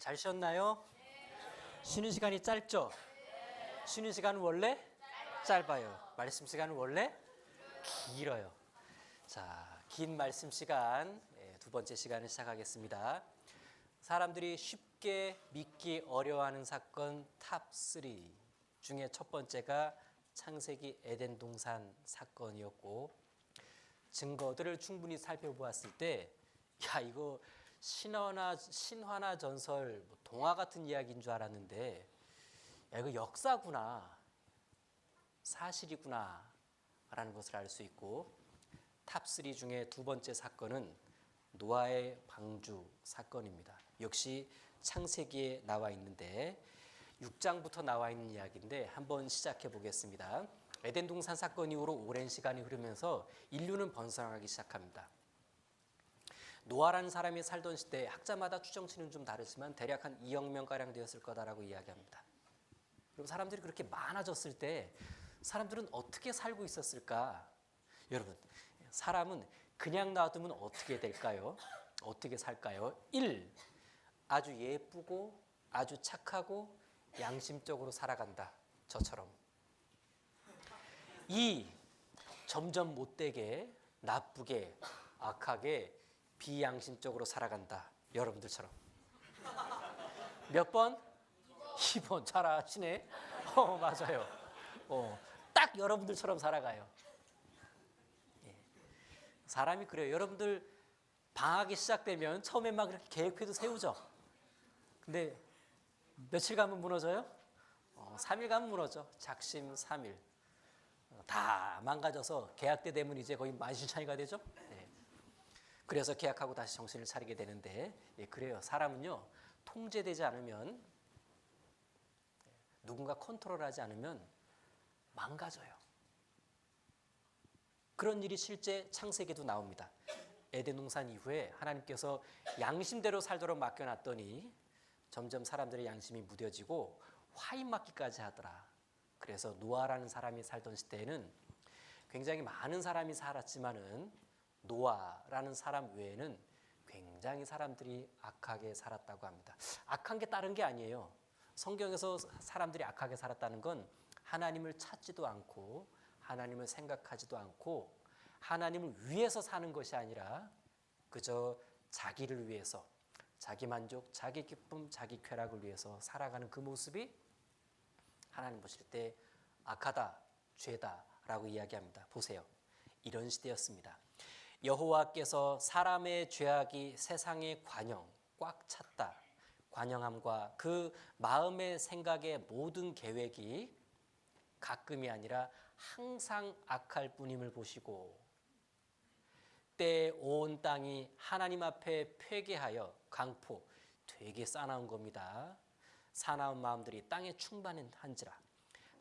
잘 쉬었나요? 쉬는 시간이 짧죠? 쉬는 시간은 원래 짧아요. 말씀 시간은 원래 길어요. 자, 긴 말씀 시간, 두 번째 시간을 시작하겠습니다. 사람들이 쉽게 믿기 어려워하는 사건 탑3 중에 첫 번째가 창세기 에덴 동산 사건이었고, 증거들을 충분히 살펴보았을 때 이거 신화나 전설, 동화 같은 이야기인 줄 알았는데 이거 역사구나, 사실이구나 라는 것을 알 수 있고, 탑3 중에 두 번째 사건은 노아의 방주 사건입니다. 역시 창세기에 나와 있는데 6장부터 나와 있는 이야기인데 한번 시작해 보겠습니다. 에덴 동산 사건 이후로 오랜 시간이 흐르면서 인류는 번성하기 시작합니다. 노아라는 사람이 살던 시대, 학자마다 추정치는 좀 다르지만 대략 한 2억 명가량 되었을 거다라고 이야기합니다. 그럼 사람들이 그렇게 많아졌을 때 사람들은 어떻게 살고 있었을까? 여러분, 사람은 그냥 놔두면 어떻게 될까요? 어떻게 살까요? 1. 아주 예쁘고 아주 착하고 양심적으로 살아간다. 저처럼. 2. 점점 못되게, 나쁘게, 악하게, 비양심적으로 살아간다. 여러분들처럼. 몇 번? 2번. 잘 아시네. 맞아요. 딱 여러분들처럼 살아가요. 사람이 그래요. 여러분들 방학이 시작되면 처음에 막 이렇게 계획표도 세우죠. 근데 며칠 가면 무너져요? 3일 가면 무너져. 작심삼일. 다 망가져서 계약 때 되면 이제 거의 만신창이가 되죠. 네. 그래서 계약하고 다시 정신을 차리게 되는데, 그래요. 사람은요, 통제되지 않으면, 누군가 컨트롤하지 않으면 망가져요. 그런 일이 실제 창세기에도 나옵니다. 에덴 동산 이후에 하나님께서 양심대로 살도록 맡겨놨더니 점점 사람들의 양심이 무뎌지고 화인 맞기까지 하더라. 그래서 노아라는 사람이 살던 시대에는 굉장히 많은 사람이 살았지만은 노아라는 사람 외에는 굉장히 사람들이 악하게 살았다고 합니다. 악한 게 다른 게 아니에요. 성경에서 사람들이 악하게 살았다는 건 하나님을 찾지도 않고 하나님을 생각하지도 않고 하나님을 위해서 사는 것이 아니라 그저 자기를 위해서, 자기 만족, 자기 기쁨, 자기 쾌락을 위해서 살아가는 그 모습이 하나님 보실 때 악하다, 죄다라고 이야기합니다. 보세요. 이런 시대였습니다. 여호와께서 사람의 죄악이 세상의 관영, 꽉 찼다. 관영함과 그 마음의 생각의 모든 계획이 가끔이 아니라 항상 악할 뿐임을 보시고, 때에 온 땅이 하나님 앞에 폐개하여 강포, 되게 싸나운 겁니다. 사나운 마음들이 땅에 충만한지라.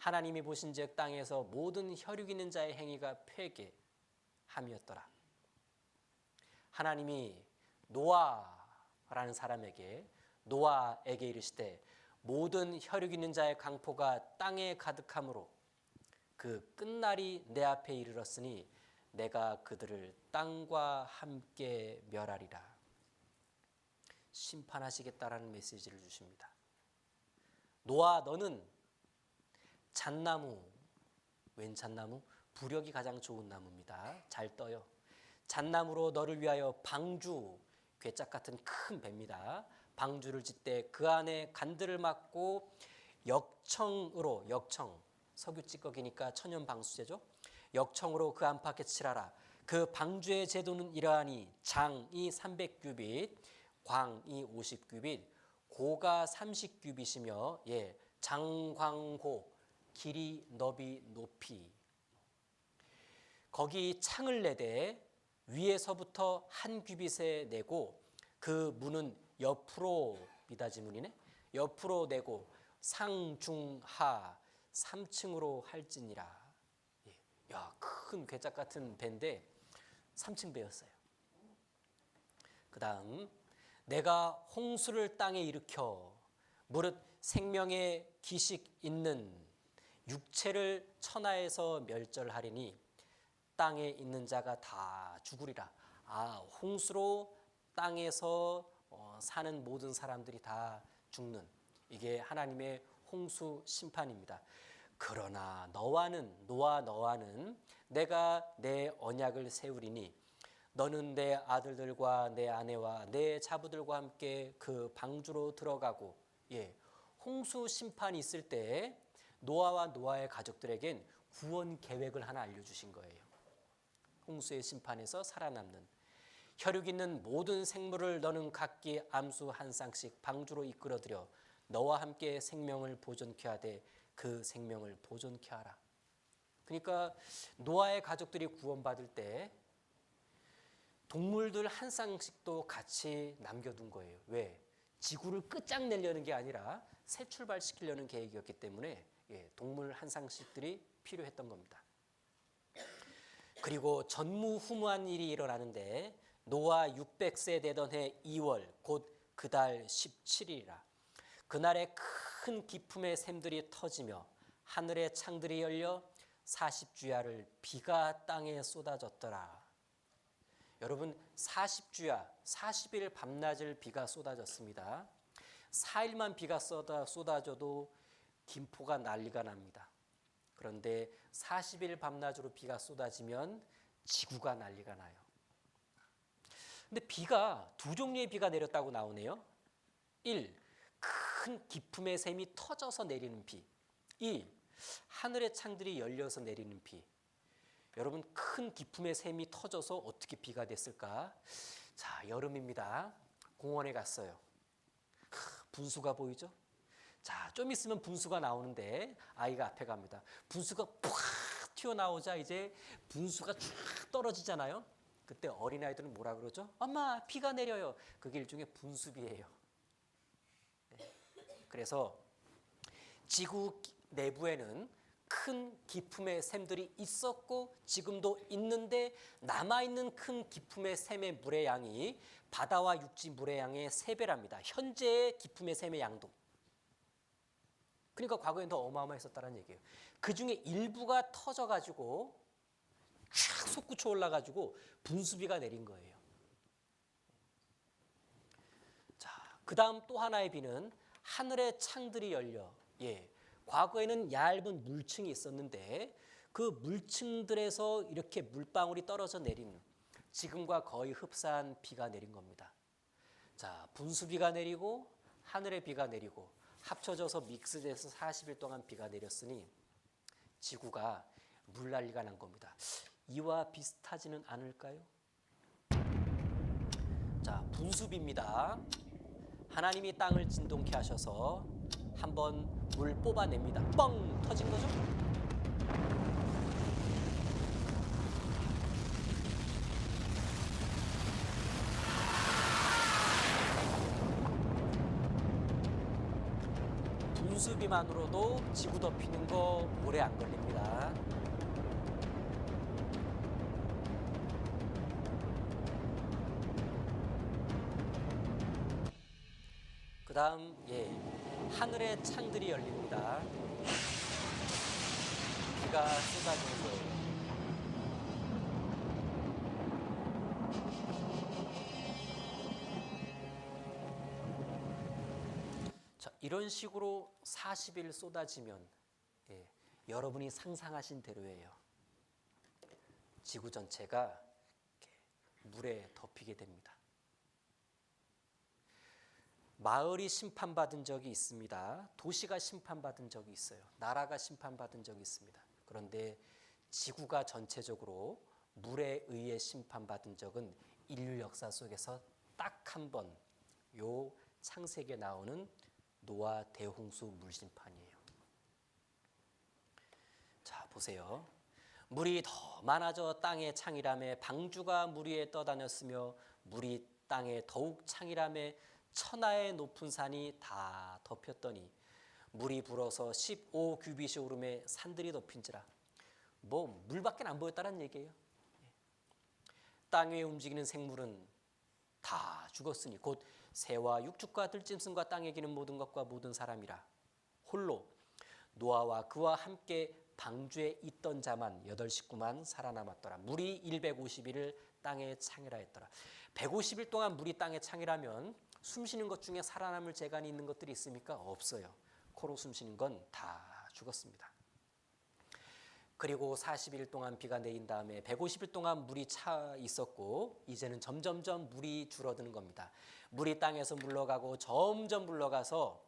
하나님이 보신즉 땅에서 모든 혈육 있는 자의 행위가 폐개함이었더라. 하나님이 노아라는 사람에게, 노아에게 이르시되 모든 혈육 있는 자의 강포가 땅에 가득함으로 그 끝날이 내 앞에 이르렀으니 내가 그들을 땅과 함께 멸하리라. 심판하시겠다라는 메시지를 주십니다. 노아, 너는 잣나무, 웬 잣나무? 부력이 가장 좋은 나무입니다. 잘 떠요. 잣나무로 너를 위하여 방주, 괴짝 같은 큰 배입니다. 방주를 짓되 그 안에 간들을 막고 역청으로, 역청, 석유 찌꺼기니까 천연 방수제죠. 역청으로 그 안팎에 칠하라. 그 방주의 제도는 이러하니 장이 300규빗, 광이 50규빗, 고가 30규빗이며, 장광고, 길이, 너비, 높이. 거기 창을 내되 위에서부터 한 규빗에 내고 그 문은 옆으로, 미닫이문이네, 옆으로 내고 상중하 3층으로 할지니라. 큰 괴짝 같은 배인데 3층 배였어요. 그 다음, 내가 홍수를 땅에 일으켜 무릇 생명의 기식 있는 육체를 천하에서 멸절하리니 땅에 있는 자가 다 죽으리라. 홍수로 땅에서 사는 모든 사람들이 다 죽는, 이게 하나님의 홍수 심판입니다. 그러나 노아 너와는 내가 내 언약을 세우리니 너는 내 아들들과 내 아내와 내 자부들과 함께 그 방주로 들어가고, 홍수 심판이 있을 때 노아와 노아의 가족들에겐 구원 계획을 하나 알려주신 거예요. 홍수의 심판에서 살아남는 혈육 있는 모든 생물을 너는 각기 암수 한 쌍씩 방주로 이끌어들여 너와 함께 생명을 보존케 하되 그 생명을 보존케 하라. 그러니까 노아의 가족들이 구원받을 때 동물들 한 쌍씩도 같이 남겨둔 거예요. 왜? 지구를 끝장내려는 게 아니라 새 출발시키려는 계획이었기 때문에 동물 한 쌍씩들이 필요했던 겁니다. 그리고 전무후무한 일이 일어나는데 노아 600세 되던 해 2월 곧 그 달 17일이라 그날에 큰 기품의 샘들이 터지며 하늘의 창들이 열려 40주야를 비가 땅에 쏟아졌더라. 여러분 40주야 40일 밤낮을 비가 쏟아졌습니다. 4일만 비가 쏟아져도 김포가 난리가 납니다. 그런데 40일 밤낮으로 비가 쏟아지면 지구가 난리가 나요. 근데 비가 두 종류의 비가 내렸다고 나오네요. 1. 큰 기품의 샘이 터져서 내리는 비. 2. 하늘의 창들이 열려서 내리는 비. 여러분 큰 기품의 샘이 터져서 어떻게 비가 됐을까? 자, 여름입니다. 공원에 갔어요. 분수가 보이죠? 자, 좀 있으면 분수가 나오는데 아이가 앞에 갑니다. 분수가 푹 튀어나오자 이제 분수가 쫙 떨어지잖아요. 그때 어린아이들은 뭐라 그러죠? 엄마, 비가 내려요. 그게 일종의 분수비예요. 그래서 지구 내부에는 큰 기품의 샘들이 있었고 지금도 있는데 남아있는 큰 기품의 샘의 물의 양이 바다와 육지 물의 양의 3배랍니다. 현재의 기품의 샘의 양도. 그러니까 과거엔 더 어마어마했었다는 얘기예요. 그중에 일부가 터져가지고 쫙 솟구쳐 올라가지고 분수비가 내린 거예요. 자, 그 다음 또 하나의 비는 하늘의 창들이 열려, 과거에는 얇은 물층이 있었는데 그 물층들에서 이렇게 물방울이 떨어져 내리는, 지금과 거의 흡사한 비가 내린 겁니다. 자, 분수비가 내리고 하늘의 비가 내리고 합쳐져서 믹스돼서 40일 동안 비가 내렸으니 지구가 물난리가 난 겁니다. 이와 비슷하지는 않을까요? 자, 분수비입니다. 하나님이 땅을 진동케 하셔서 한번 물 뽑아냅니다. 뻥 터진 거죠? 분수비만으로도 지구 덮이는 거 오래 안 걸립니다. 그 다음 하늘의 창들이 열립니다. 비가 쏟아지는 거예요. 자, 이런 식으로 40일 쏟아지면 여러분이 상상하신 대로예요. 지구 전체가 물에 덮이게 됩니다. 마을이 심판받은 적이 있습니다. 도시가 심판받은 적이 있어요. 나라가 심판받은 적이 있습니다. 그런데 지구가 전체적으로 물에 의해 심판받은 적은 인류 역사 속에서 딱 한 번, 요 창세기에 나오는 노아 대홍수 물심판이에요. 자, 보세요. 물이 더 많아져 땅의 창이라매 방주가 물 위에 떠다녔으며 물이 땅에 더욱 창이라매 천하의 높은 산이 다 덮였더니 물이 불어서 15규빗이 오름에 산들이 덮인지라. 뭐 물밖에 안 보였다는 얘기예요. 땅 위에 움직이는 생물은 다 죽었으니 곧 새와 육축과 들짐승과 땅에 기는 모든 것과 모든 사람이라. 홀로 노아와 그와 함께 방주에 있던 자만 8 식구만 살아남았더라. 물이 150일을 땅에 창이라 했더라. 150일 동안 물이 땅에 창이라면 숨쉬는 것 중에 살아남을 재간이 있는 것들이 있습니까? 없어요. 코로 숨쉬는 건 다 죽었습니다. 그리고 40일 동안 비가 내린 다음에 150일 동안 물이 차 있었고 이제는 점점점 물이 줄어드는 겁니다. 물이 땅에서 물러가고 점점 물러가서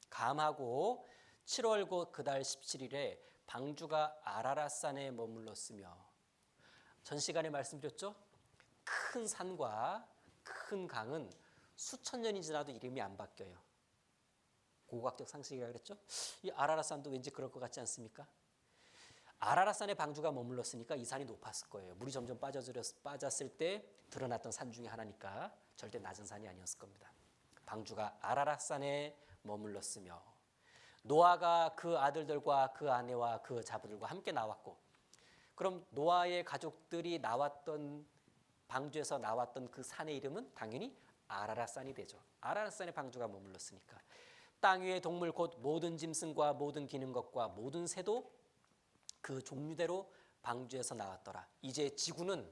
감하고 7월 곧 그달 17일에 방주가 아라랏산에 머물렀으며 전 시간에 말씀드렸죠? 큰 산과 큰 강은 수천 년이 지나도 이름이 안 바뀌어요. 고고학적 상식이라고 그랬죠? 이 아라랏산도 왠지 그럴 것 같지 않습니까? 아라랏산에 방주가 머물렀으니까 이 산이 높았을 거예요. 물이 점점 빠졌을 때 드러났던 산 중에 하나니까 절대 낮은 산이 아니었을 겁니다. 방주가 아라랏산에 머물렀으며 노아가 그 아들들과 그 아내와 그 자부들과 함께 나왔고 그럼 노아의 가족들이 나왔던 방주에서 나왔던 그 산의 이름은 당연히 아라랏산이 되죠. 아라랏산에 방주가 머물렀으니까 땅 위의 동물 곧 모든 짐승과 모든 기는 것과 모든 새도 그 종류대로 방주에서 나왔더라. 이제 지구는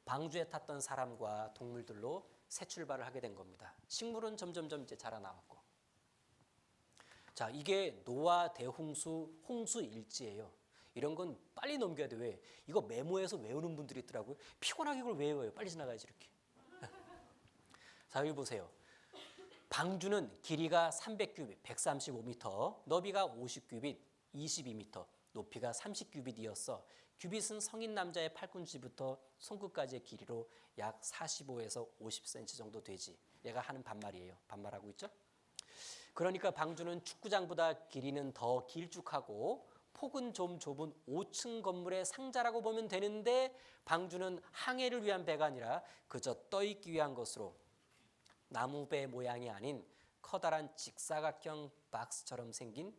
방주에 탔던 사람과 동물들로 새 출발을 하게 된 겁니다. 식물은 점점점 이제 자라나왔고. 자, 이게 노아 대홍수 홍수 일지예요. 이런 건 빨리 넘겨야 돼. 왜? 이거 메모해서 외우는 분들이 있더라고요. 피곤하게 이걸 외워요. 빨리 지나가야지 이렇게. 자, 여기 보세요. 방주는 길이가 300규빗, 135m, 너비가 50규빗, 22m, 높이가 30규빗이었어. 규빗은 성인 남자의 팔꿈치부터 손끝까지의 길이로 약 45에서 50cm 정도 되지. 얘가 하는 반말이에요. 반말하고 있죠? 그러니까 방주는 축구장보다 길이는 더 길쭉하고 폭은 좀 좁은 5층 건물의 상자라고 보면 되는데 방주는 항해를 위한 배가 아니라 그저 떠있기 위한 것으로 나무배 모양이 아닌 커다란 직사각형 박스처럼 생긴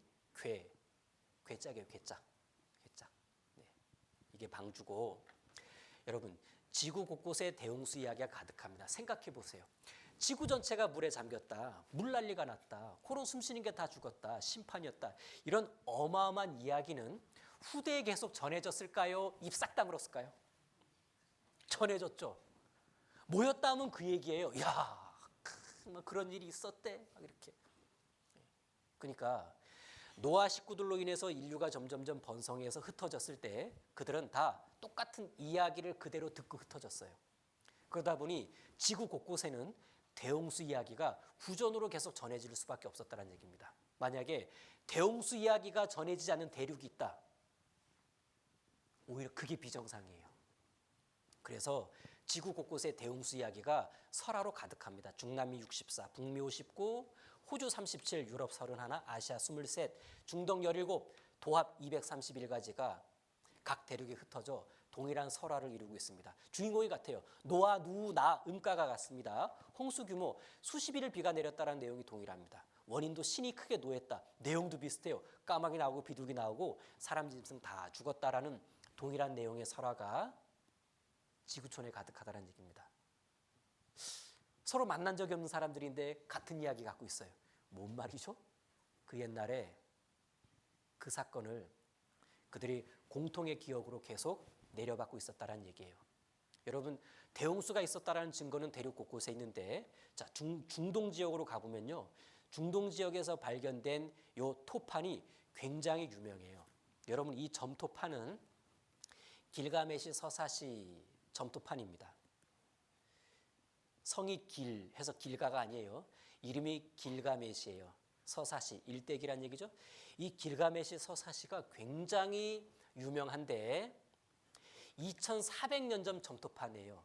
괴짝이에요. 괴짝. 네. 이게 방주고 여러분 지구 곳곳에 대홍수 이야기가 가득합니다. 생각해 보세요. 지구 전체가 물에 잠겼다. 물난리가 났다. 코로 숨쉬는 게 다 죽었다. 심판이었다. 이런 어마어마한 이야기는 후대에 계속 전해졌을까요? 입 싹 다물었을까요? 전해졌죠. 모였다 하면 그 얘기예요. 야, 그런 일이 있었대. 막 이렇게. 그러니까 노아 식구들로 인해서 인류가 점점점 번성해서 흩어졌을 때 그들은 다 똑같은 이야기를 그대로 듣고 흩어졌어요. 그러다 보니 지구 곳곳에는 대홍수 이야기가 후전으로 계속 전해질 수밖에 없었다는 얘기입니다. 만약에 대홍수 이야기가 전해지지 않는 대륙이 있다. 오히려 그게 비정상이에요. 그래서 지구 곳곳에 대홍수 이야기가 설화로 가득합니다. 중남미 64, 북미 59, 호주 37, 유럽 31, 아시아 23, 중동 17, 도합 231가지가 각 대륙에 흩어져 동일한 설화를 이루고 있습니다. 주인공이 같아요. 노아, 누, 나, 음가가 같습니다. 홍수 규모 수십 일을 비가 내렸다는 내용이 동일합니다. 원인도 신이 크게 노했다. 내용도 비슷해요. 까마귀 나오고 비둘기 나오고 사람 짐승 다 죽었다라는 동일한 내용의 설화가 지구촌에 가득하다는 얘기입니다. 서로 만난 적이 없는 사람들인데 같은 이야기 갖고 있어요. 뭔 말이죠? 그 옛날에 그 사건을 그들이 공통의 기억으로 계속 내려받고 있었다는 얘기예요. 여러분 대홍수가 있었다는 증거는 대륙 곳곳에 있는데 자 중동 지역으로 가보면요. 중동 지역에서 발견된 요 토판이 굉장히 유명해요. 여러분 이 점토판은 길가메시 서사시 점토판입니다. 성이 길 해서 길가가 아니에요. 이름이 길가메시예요. 서사시, 일대기란 얘기죠. 이 길가메시 서사시가 굉장히 유명한데 2400년 전 점토판이에요.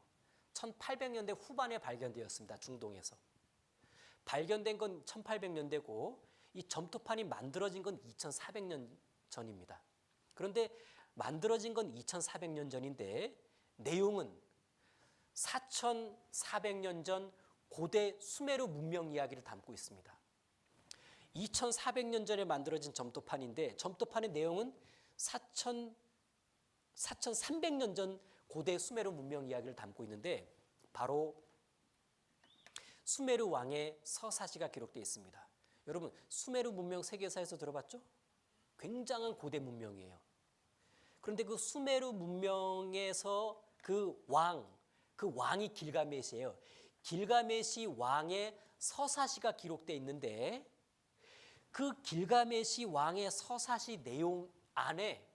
1800년대 후반에 발견되었습니다. 중동에서. 발견된 건 1800년대고 이 점토판이 만들어진 건 2400년 전입니다. 그런데 만들어진 건 2400년 전인데 내용은 4400년 전 고대 수메르 문명 이야기를 담고 있습니다. 2400년 전에 만들어진 점토판인데 점토판의 내용은 4300년 전 고대 수메르 문명 이야기를 담고 있는데 바로 수메르 왕의 서사시가 기록되어 있습니다. 여러분 수메르 문명 세계사에서 들어봤죠? 굉장한 고대 문명이에요. 그런데 그 수메르 문명에서 그 왕이 길가메시예요. 길가메시 왕의 서사시가 기록되어 있는데 그 길가메시 왕의 서사시 내용 안에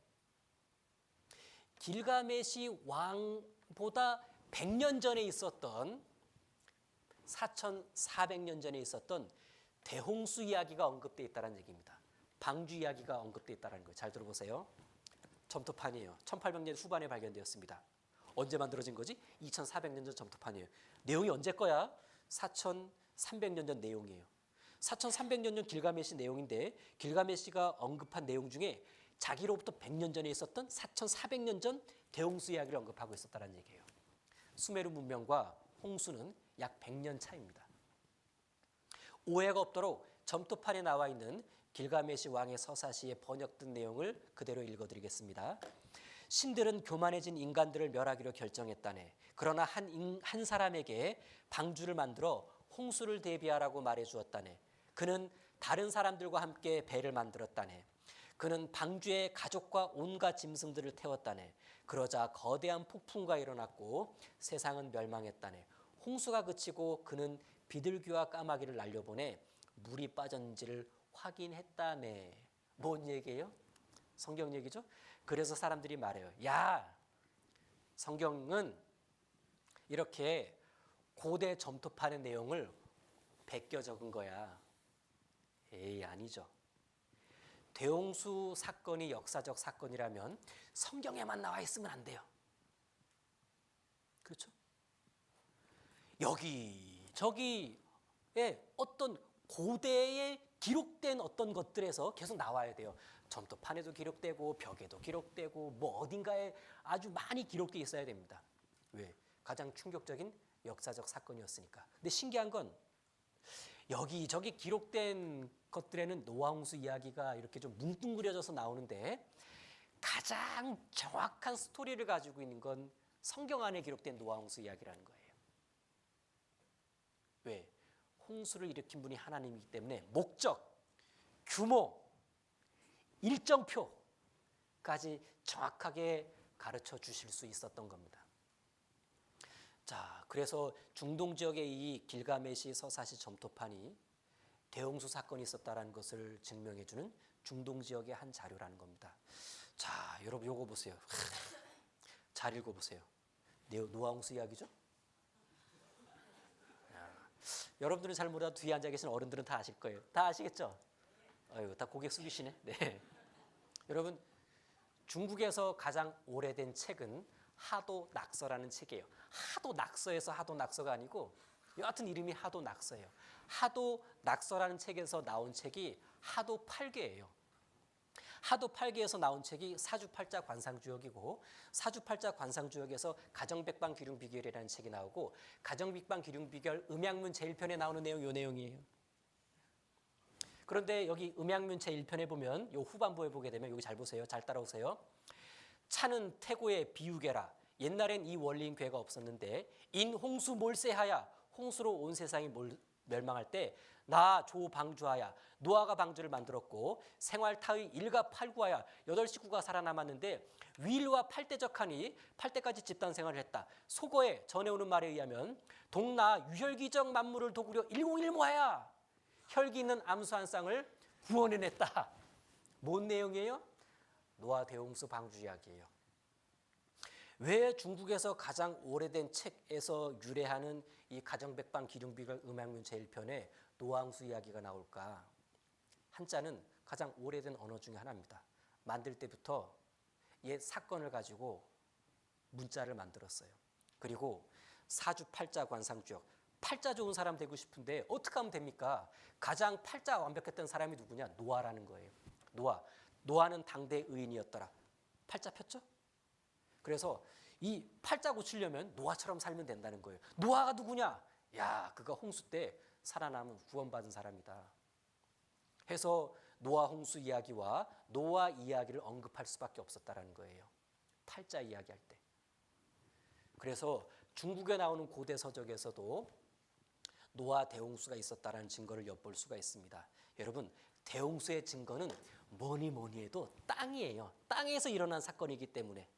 길가메시 왕보다 100년 전에 있었던 4,400년 전에 있었던 대홍수 이야기가 언급되어 있다는 얘기입니다. 방주 이야기가 언급되어 있다는 거예요. 잘 들어보세요. 점토판이에요. 1800년 후반에 발견되었습니다. 언제 만들어진 거지? 2400년 전 점토판이에요. 내용이 언제 거야? 4300년 전 내용이에요. 4300년 전 길가메시 내용인데 길가메시가 언급한 내용 중에 자기로부터 100년 전에 있었던 4400년 전 대홍수 이야기를 언급하고 있었다는 얘기예요. 수메르 문명과 홍수는 약 100년 차입니다. 오해가 없도록 점토판에 나와 있는 길가메시 왕의 서사시에 번역된 내용을 그대로 읽어드리겠습니다. 신들은 교만해진 인간들을 멸하기로 결정했다네. 그러나 한 사람에게 방주를 만들어 홍수를 대비하라고 말해주었다네. 그는 다른 사람들과 함께 배를 만들었다네. 그는 방주에 가족과 온갖 짐승들을 태웠다네. 그러자 거대한 폭풍과 일어났고 세상은 멸망했다네. 홍수가 그치고 그는 비둘기와 까마귀를 날려보내 물이 빠졌는지를 확인했다네. 뭔 얘기예요? 성경 얘기죠? 그래서 사람들이 말해요. 야, 성경은 이렇게 고대 점토판의 내용을 베껴 적은 거야. 에이, 아니죠. 대홍수 사건이 역사적 사건이라면 성경에만 나와 있으면 안 돼요. 그렇죠? 여기저기에 어떤 고대에 기록된 어떤 것들에서 계속 나와야 돼요. 점토판에도 기록되고 벽에도 기록되고 뭐 어딘가에 아주 많이 기록되어 있어야 됩니다. 왜? 가장 충격적인 역사적 사건이었으니까. 근데 신기한 건 여기저기 기록된 것들에는 노아 홍수 이야기가 이렇게 좀 뭉뚱그려져서 나오는데 가장 정확한 스토리를 가지고 있는 건 성경 안에 기록된 노아 홍수 이야기라는 거예요. 왜? 홍수를 일으킨 분이 하나님이기 때문에 목적, 규모, 일정표까지 정확하게 가르쳐 주실 수 있었던 겁니다. 자, 그래서 중동 지역의 이 길가메시 서사시 점토판이 대홍수 사건이 있었다는 것을 증명해주는 중동 지역의 한 자료라는 겁니다. 자, 여러분 요거 보세요. 잘 읽어보세요. 노아 홍수 이야기죠? 여러분들은 잘 몰라도 뒤에 앉아 계신 어른들은 다 아실 거예요. 다 아시겠죠? 아유, 다 고개 숙이시네. 네. 여러분, 중국에서 가장 오래된 책은 하도 낙서라는 책이에요. 하도 낙서에서 하도 낙서가 아니고 여하튼 이름이 하도 낙서예요. 하도 낙서라는 책에서 나온 책이 하도 8개예요. 하도 8개에서 나온 책이 사주팔자 관상주역이고 사주팔자 관상주역에서 가정백방 기륭비결이라는 책이 나오고 가정백방 기륭비결 음양문 제1편에 나오는 내용 요 내용이에요. 그런데 여기 음양문 제1편에 보면 요 후반부에 보게 되면 여기 잘 보세요. 잘 따라오세요. 차는 태고의 비우개라. 옛날엔 이 원리인 괴가 없었는데 인 홍수 몰세하야. 홍수로 온 세상이 멸망할 때 나 조방주하야. 노아가 방주를 만들었고 생활타의 일가 팔구하야. 8식구가 살아남았는데 위일과 팔대적하니 8대까지 집단 생활을 했다. 속어에 전해오는 말에 의하면 동나 유혈기적 만물을 도구려 101모하야. 혈기 있는 암수 한 쌍을 구원해냈다. 뭔 내용이에요? 노아 대홍수 방주 이야기예요. 왜 중국에서 가장 오래된 책에서 유래하는 이 가정백방 기륭비결 음양문 제1편에 노아 홍수 이야기가 나올까? 한자는 가장 오래된 언어 중에 하나입니다. 만들 때부터 옛 사건을 가지고 문자를 만들었어요. 그리고 사주팔자 관상주역. 팔자 좋은 사람 되고 싶은데 어떻게 하면 됩니까? 가장 팔자 완벽했던 사람이 누구냐? 노아라는 거예요. 노아는 당대 의인이었더라. 팔자 폈죠? 그래서 이 팔자 고치려면 노아처럼 살면 된다는 거예요. 노아가 누구냐? 야, 그가 홍수 때 살아남은 구원받은 사람이다. 해서 노아 홍수 이야기와 노아 이야기를 언급할 수밖에 없었다는 거예요. 팔자 이야기할 때. 그래서 중국에 나오는 고대 서적에서도 노아 대홍수가 있었다는 증거를 엿볼 수가 있습니다. 여러분, 대홍수의 증거는 뭐니 해도 땅이에요. 땅에서 일어난 사건이기 때문에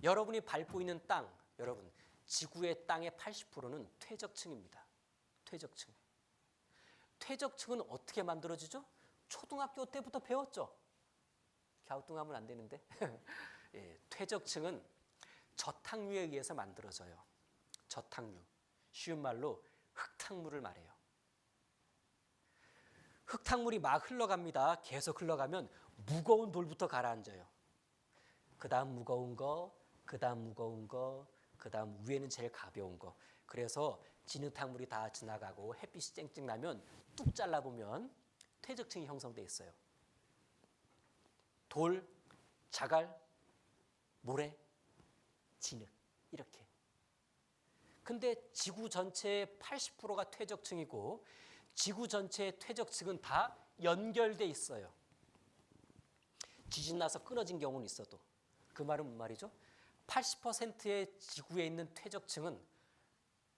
여러분이 밟고 있는 땅, 여러분 지구의 땅의 80%는 퇴적층입니다. 퇴적층. 퇴적층은 어떻게 만들어지죠? 초등학교 때부터 배웠죠. 갸우뚱하면 안 되는데. 예, 퇴적층은 저탕류에 의해서 만들어져요. 저탕류. 쉬운 말로 흙탕물을 말해요. 흙탕물이 막 흘러갑니다. 계속 흘러가면 무거운 돌부터 가라앉아요. 그 다음 무거운 거, 그 다음 무거운 거, 그 다음 위에는 제일 가벼운 거. 그래서 진흙탕물이 다 지나가고 햇빛이 쨍쨍 나면 뚝 잘라보면 퇴적층이 형성돼 있어요. 돌, 자갈, 모래, 진흙 이렇게. 근데 지구 전체의 80%가 퇴적층이고 지구 전체의 퇴적층은 다 연결돼 있어요. 지진 나서 끊어진 경우는 있어도. 그 말은 무슨 말이죠? 80%의 지구에 있는 퇴적층은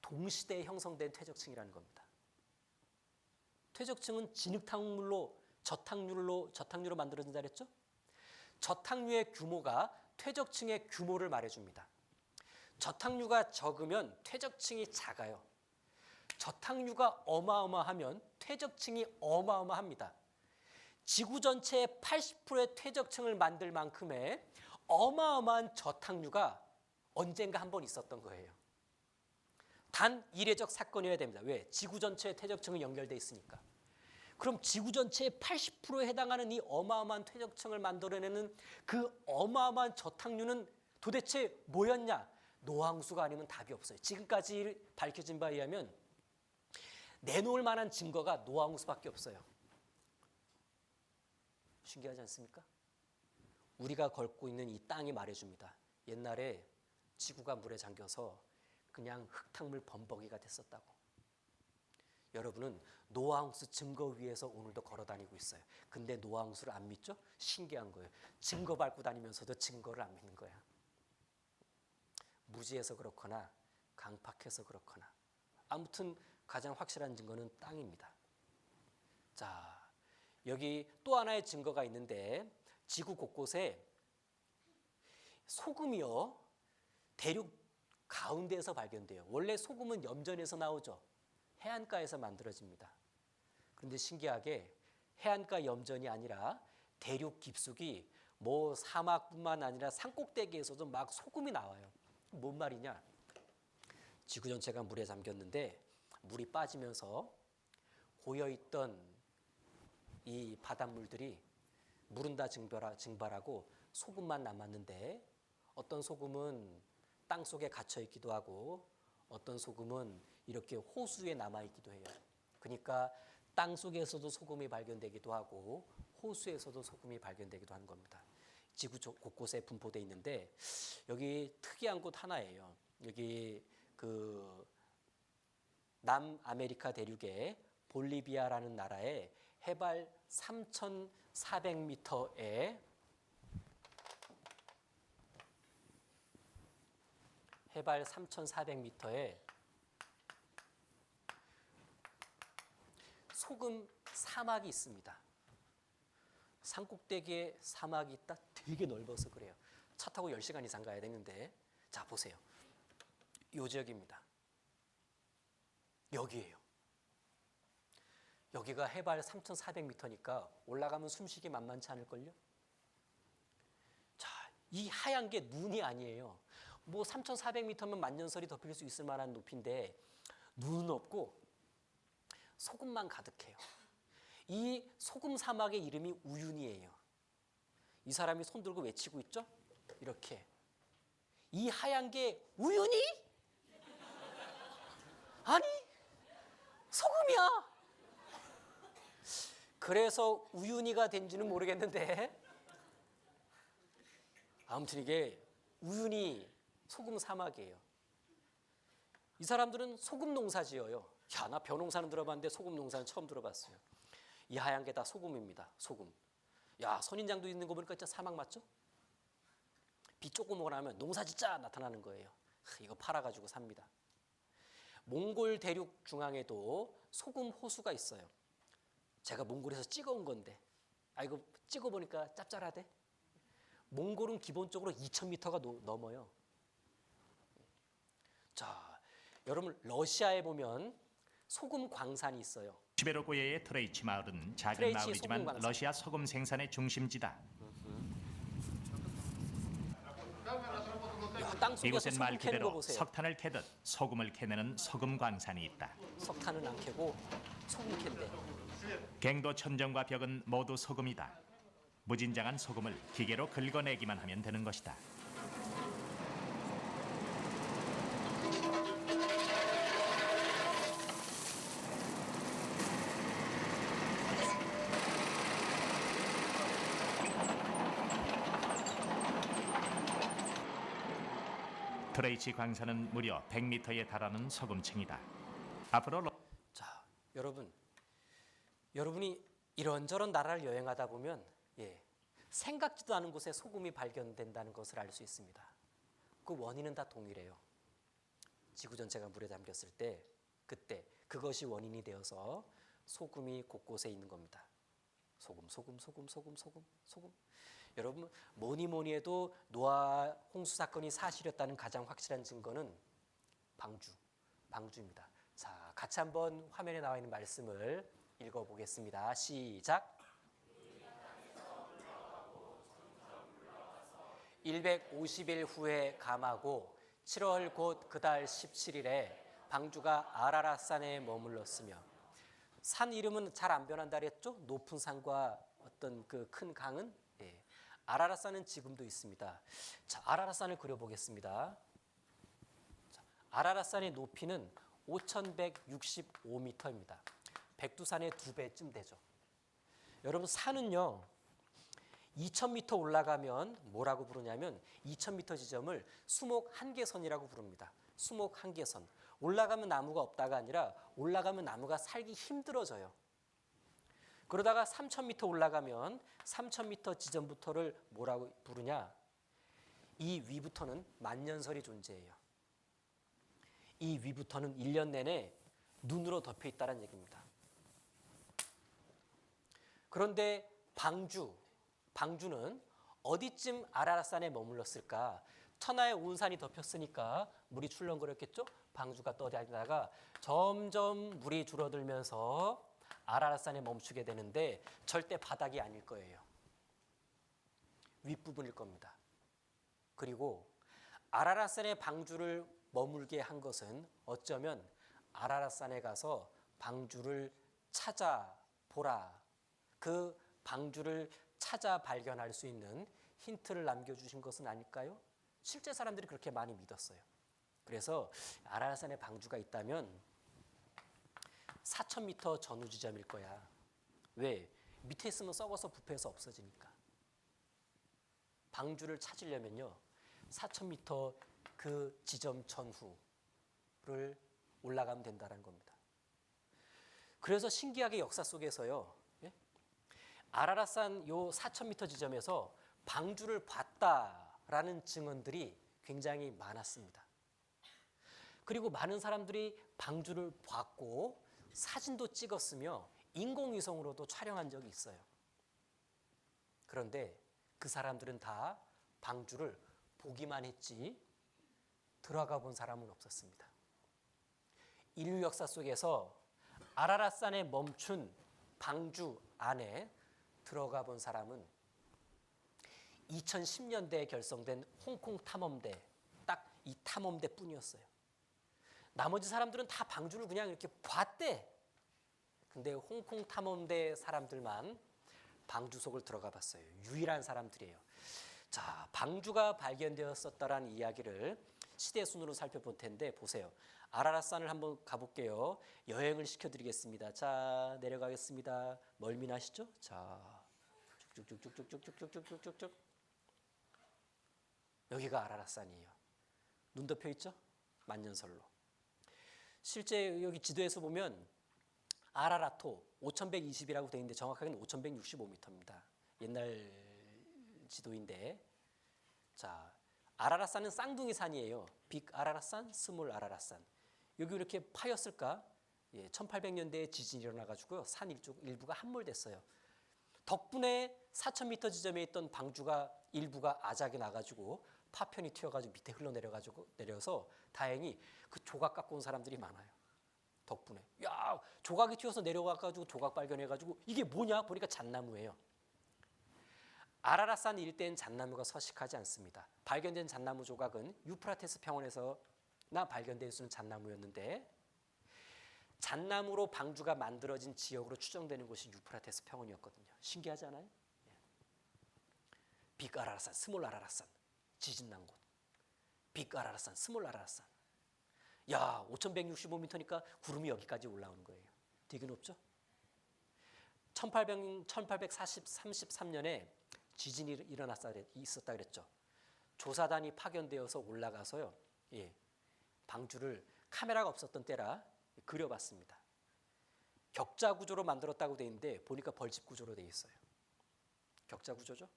동시대에 형성된 퇴적층이라는 겁니다. 퇴적층은 진흙탕물로 저탕류로 만들어진다 그랬죠? 저탕류의 규모가 퇴적층의 규모를 말해줍니다. 저탕류가 적으면 퇴적층이 작아요. 저탕류가 어마어마하면 퇴적층이 어마어마합니다. 지구 전체의 80%의 퇴적층을 만들 만큼의 어마어마한 저탕류가 언젠가 한 번 있었던 거예요. 단 이례적 사건이어야 됩니다. 왜? 지구 전체의 퇴적층이 연결돼 있으니까. 그럼 지구 전체의 80%에 해당하는 이 어마어마한 퇴적층을 만들어내는 그 어마어마한 저탕류는 도대체 뭐였냐? 노화홍수가 아니면 답이 없어요. 지금까지 밝혀진 바에 의하면 내놓을 만한 증거가 노화홍수밖에 없어요. 신기하지 않습니까? 우리가 걷고 있는 이 땅이 말해줍니다. 옛날에 지구가 물에 잠겨서 그냥 흙탕물 범벅이가 됐었다고. 여러분은 노화홍수 증거 위에서 오늘도 걸어 다니고 있어요. 근데 노화홍수를 안 믿죠? 신기한 거예요. 증거 밟고 다니면서도 증거를 안 믿는 거야. 무지해서 그렇거나 강팍해서 그렇거나 아무튼 가장 확실한 증거는 땅입니다. 자, 여기 또 하나의 증거가 있는데 지구 곳곳에 소금이요 대륙 가운데에서 발견돼요. 원래 소금은 염전에서 나오죠. 해안가에서 만들어집니다. 그런데 신기하게 해안가 염전이 아니라 대륙 깊숙이 뭐 사막뿐만 아니라 산꼭대기에서도 막 소금이 나와요. 뭔 말이냐? 지구 전체가 물에 잠겼는데 물이 빠지면서 고여있던 이 바닷물들이 물은 다 증발하고 소금만 남았는데 어떤 소금은 땅속에 갇혀 있기도 하고 어떤 소금은 이렇게 호수에 남아 있기도 해요. 그러니까 땅속에서도 소금이 발견되기도 하고 호수에서도 소금이 발견되기도 하는 겁니다. 지구 곳곳에 분포되어 있는데 여기 특이한 곳 하나예요. 여기 그 남아메리카 대륙의 볼리비아라는 나라의 해발 3,400m에 해발 3,400m에 소금 사막이 있습니다. 산꼭대기에 사막이 있다? 되게 넓어서 그래요. 차 타고 10시간 이상 가야 되는데 자 보세요. 이 지역입니다. 여기예요. 여기가 해발 3,400m니까 올라가면 숨쉬기 만만치 않을걸요? 자, 이 하얀 게 눈이 아니에요. 뭐 3,400m면 만년설이 덮일 수 있을 만한 높이인데 눈은 없고 소금만 가득해요. 이 소금 사막의 이름이 우윤이에요. 이 사람이 손 들고 외치고 있죠? 이렇게. 이 하얀 게 우윤이? 아니, 소금이야. 그래서 우윤이가 된지는 모르겠는데 아무튼 이게 우윤이 소금 사막이에요. 이 사람들은 소금 농사 지어요. 야, 나 벼농사는 들어봤는데 소금 농사는 처음 들어봤어요. 이 하얀 게 다 소금입니다. 소금. 야, 선인장도 있는 거 보니까 진짜 사막 맞죠? 비 조금 오고 나면 농사 짓자 나타나는 거예요. 이거 팔아가지고 삽니다. 몽골 대륙 중앙에도 소금 호수가 있어요. 제가 몽골에서 찍어온 건데 이거 찍어보니까 짭짤하대. 몽골은 기본적으로 2,000m가 넘어요. 자, 여러분 러시아에 보면 소금 광산이 있어요. 시베르고예의 트레이치 마을은 작은 트레이치 마을이지만 소금 광산. 러시아 소금 생산의 중심지다. 야, 땅 속에서 이곳엔 소금 말 캐는 거 그대로 보세요. 석탄을 캐듯 소금을 캐내는 소금 광산이 있다. 석탄은 안 캐고 소금 캔대. 갱도 천정과 벽은 모두 소금이다. 무진장한 소금을 기계로 긁어내기만 하면 되는 것이다. 트레이치 광산은 무려 100m에 달하는 소금층이다. 앞으로 자, 여러분이 이런저런 나라를 여행하다 보면 생각지도 않은 곳에 소금이 발견된다는 것을 알 수 있습니다. 그 원인은 다 동일해요. 지구 전체가 물에 잠겼을 때 그때 그것이 원인이 되어서 소금이 곳곳에 있는 겁니다. 소금. 여러분 뭐니 해도 노아 홍수 사건이 사실이었다는 가장 확실한 증거는 방주입니다. 자, 같이 한번 화면에 나와 있는 말씀을 읽어보겠습니다. 시작. 150일 후에 감하고 7월 곧 그달 17일에 방주가 아라랏산에 머물렀으며 산 이름은 잘 안 변한다 그랬죠? 높은 산과 어떤 그 큰 강은 아라랏산은 지금도 있습니다. 자, 아라랏산을 그려보겠습니다. 자, 아라랏산의 높이는 5,165m입니다. 백두산의 2배쯤 되죠. 여러분 산은요 2,000m 올라가면 뭐라고 부르냐면 2,000m 지점을 수목 한계선이라고 부릅니다. 수목 한계선. 올라가면 나무가 없다가 아니라 올라가면 나무가 살기 힘들어져요. 그러다가 3,000m 올라가면 3,000m 지점부터를 뭐라고 부르냐? 이 위부터는 만년설이 존재해요. 이 위부터는 1년 내내 눈으로 덮여 있다는 얘기입니다. 그런데 방주는 어디쯤 아라랏산에 머물렀을까? 천하의 온 산이 덮였으니까 물이 출렁거렸겠죠? 방주가 떠다니다가 점점 물이 줄어들면서 아라랏산에 멈추게 되는데 절대 바닥이 아닐 거예요. 윗부분일 겁니다. 그리고 아라랏산에 방주를 머물게 한 것은 어쩌면 아라랏산에 가서 방주를 찾아보라. 그 방주를 찾아 발견할 수 있는 힌트를 남겨주신 것은 아닐까요? 실제 사람들이 그렇게 많이 믿었어요. 그래서 아라랏산에 방주가 있다면 4,000m 전후 지점일 거야. 왜? 밑에 있으면 썩어서 부패해서 없어지니까. 방주를 찾으려면요 4,000m 그 지점 전후를 올라가면 된다는 겁니다. 그래서 신기하게 역사 속에서요 아라랏산 요 4,000m 지점에서 방주를 봤다라는 증언들이 굉장히 많았습니다. 그리고 많은 사람들이 방주를 봤고 사진도 찍었으며 인공위성으로도 촬영한 적이 있어요. 그런데 그 사람들은 다 방주를 보기만 했지 들어가 본 사람은 없었습니다. 인류 역사 속에서 아라랏산에 멈춘 방주 안에 들어가 본 사람은 2010년대에 결성된 홍콩 탐험대, 딱 이 탐험대뿐이었어요. 나머지 사람들은 다 방주를 그냥 이렇게 봤대. 근데 홍콩 탐험대 사람들만 방주 속을 들어가 봤어요. 유일한 사람들이에요. 자, 방주가 발견되었었다라는 이야기를 시대 순으로 살펴볼 텐데 보세요. 아라랏산을 한번 가볼게요. 여행을 시켜드리겠습니다. 자, 내려가겠습니다. 멀미나시죠? 자, 쭉쭉쭉쭉쭉쭉쭉쭉쭉쭉 여기가 아라랏산이에요. 눈 덮여 있죠? 만년설로. 실제 여기 지도에서 보면 아라라토 5,120이라고 되어 있는데 정확하게는 5,165m입니다. 옛날 지도인데, 자 아라랏산은 쌍둥이 산이에요. 빅 아라랏산, 스몰 아라랏산. 여기 이렇게 파였을까? 1800년대에 지진이 일어나가지고요 산 일부가 함몰됐어요. 덕분에 4,000m 지점에 있던 방주가 일부가 아작이 나가지고 파편이 튀어가지고 밑에 내려서 다행히 그 조각 갖고 온 사람들이 많아요. 덕분에. 야, 조각이 튀어서 내려가가지고 조각 발견해가지고 이게 뭐냐 보니까 잣나무예요. 아라랏산 일대엔 잣나무가 서식하지 않습니다. 발견된 잣나무 조각은 유프라테스 평원에서나 발견될 수 있는 잣나무였는데 잣나무로 방주가 만들어진 지역으로 추정되는 곳이 유프라테스 평원이었거든요. 신기하지 않아요? 빅 아라랏산, 스몰 아라랏산, 지진 난 곳. 빅 아라랏산, 스몰 아라랏산. 야, 5,165m니까 구름이 여기까지 올라오는 거예요. 되게 높죠? 1833년에 지진이 있었다 그랬죠. 조사단이 파견되어서 올라가서요. 예, 방주를 카메라가 없었던 때라 그려봤습니다. 격자 구조로 만들었다고 돼 있는데 보니까 벌집 구조로 돼 있어요. 격자 구조죠.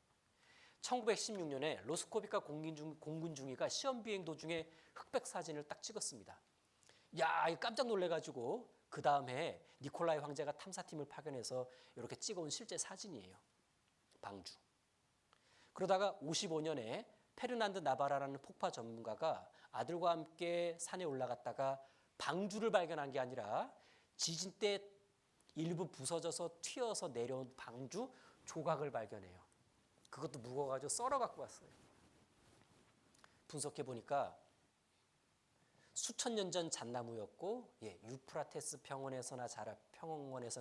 1916년에 로스코비카 공군 중위가 시험 비행 도중에 흑백 사진을 딱 찍었습니다. 야, 깜짝 놀래가지고 그 다음에 니콜라이 황제가 탐사팀을 파견해서 이렇게 찍어온 실제 사진이에요. 방주. 그러다가 55년에 페르난드 나바라라는 폭파 전문가가 아들과 함께 산에 올라갔다가 방주를 발견한 게 아니라 지진 때 일부 부서져서 튀어서 내려온 방주 조각을 발견해요. 그것도 무거워가지고 썰어 갖고 왔어요. 분석해 보니까 수천 년 전 잣나무였고, 유프라테스 평원에서는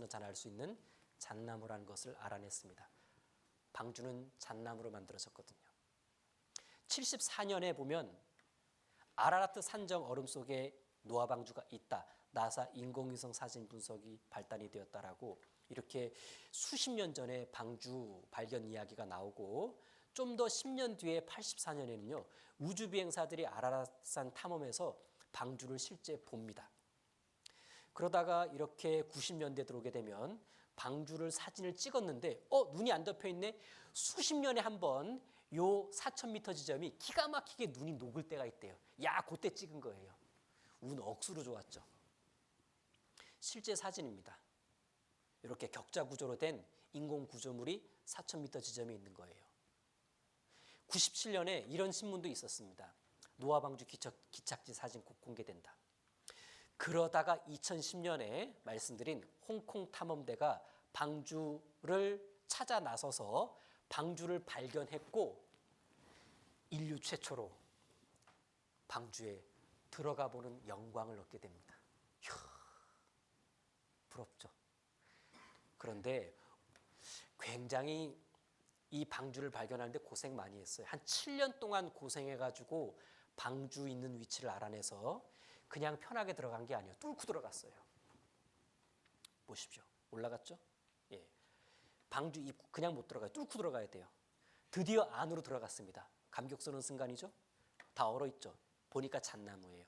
자랄 수 있는 잣나무라는 것을 알아냈습니다. 방주는 잣나무로 만들어졌거든요. 74년에 보면 아라라트 산정 얼음 속에 노아 방주가 있다. 나사 인공위성 사진 분석이 발단이 되었다라고 이렇게 수십 년 전에 방주 발견 이야기가 나오고 좀 더 10년 뒤에 84년에는요. 우주 비행사들이 아라랏산 탐험에서 방주를 실제 봅니다. 그러다가 이렇게 90년대 들어오게 되면 방주를 사진을 찍었는데 눈이 안 덮여 있네. 수십 년에 한 번 요 4,000m 지점이 기가 막히게 눈이 녹을 때가 있대요. 야, 그때 찍은 거예요. 운 억수로 좋았죠. 실제 사진입니다. 이렇게 격자 구조로 된 인공 구조물이 4,000m 지점에 있는 거예요. 97년에 이런 신문도 있었습니다. 노아 방주 기착지 사진 곧 공개된다. 그러다가 2010년에 말씀드린 홍콩 탐험대가 방주를 찾아 나서서 방주를 발견했고 인류 최초로 방주에 들어가 보는 영광을 얻게 됩니다. 이야, 부럽죠. 그런데 굉장히 이 방주를 발견하는데 고생 많이 했어요. 한 7년 동안 고생해가지고 방주 있는 위치를 알아내서 그냥 편하게 들어간 게 아니에요. 뚫고 들어갔어요. 보십시오. 올라갔죠? 예. 방주 입구 그냥 못 들어가요. 뚫고 들어가야 돼요. 드디어 안으로 들어갔습니다. 감격 쏘는 순간이죠? 다 얼어있죠? 보니까 잣나무예요.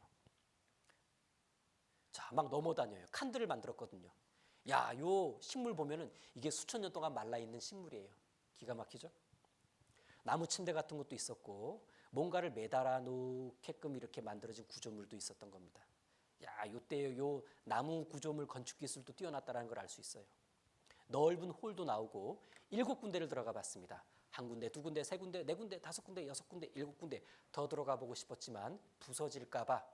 자, 막 넘어다녀요. 칸들을 만들었거든요. 야, 요 식물 보면은 이게 수천 년 동안 말라있는 식물이에요. 기가 막히죠? 나무 침대 같은 것도 있었고 뭔가를 매달아 놓게끔 이렇게 만들어진 구조물도 있었던 겁니다. 야, 요때 요 나무 구조물 건축 기술도 뛰어났다는 걸 알 수 있어요. 넓은 홀도 나오고 7군데를 들어가 봤습니다. 한 군데, 두 군데, 세 군데, 네 군데, 다섯 군데, 여섯 군데, 7군데 더 들어가 보고 싶었지만 부서질까 봐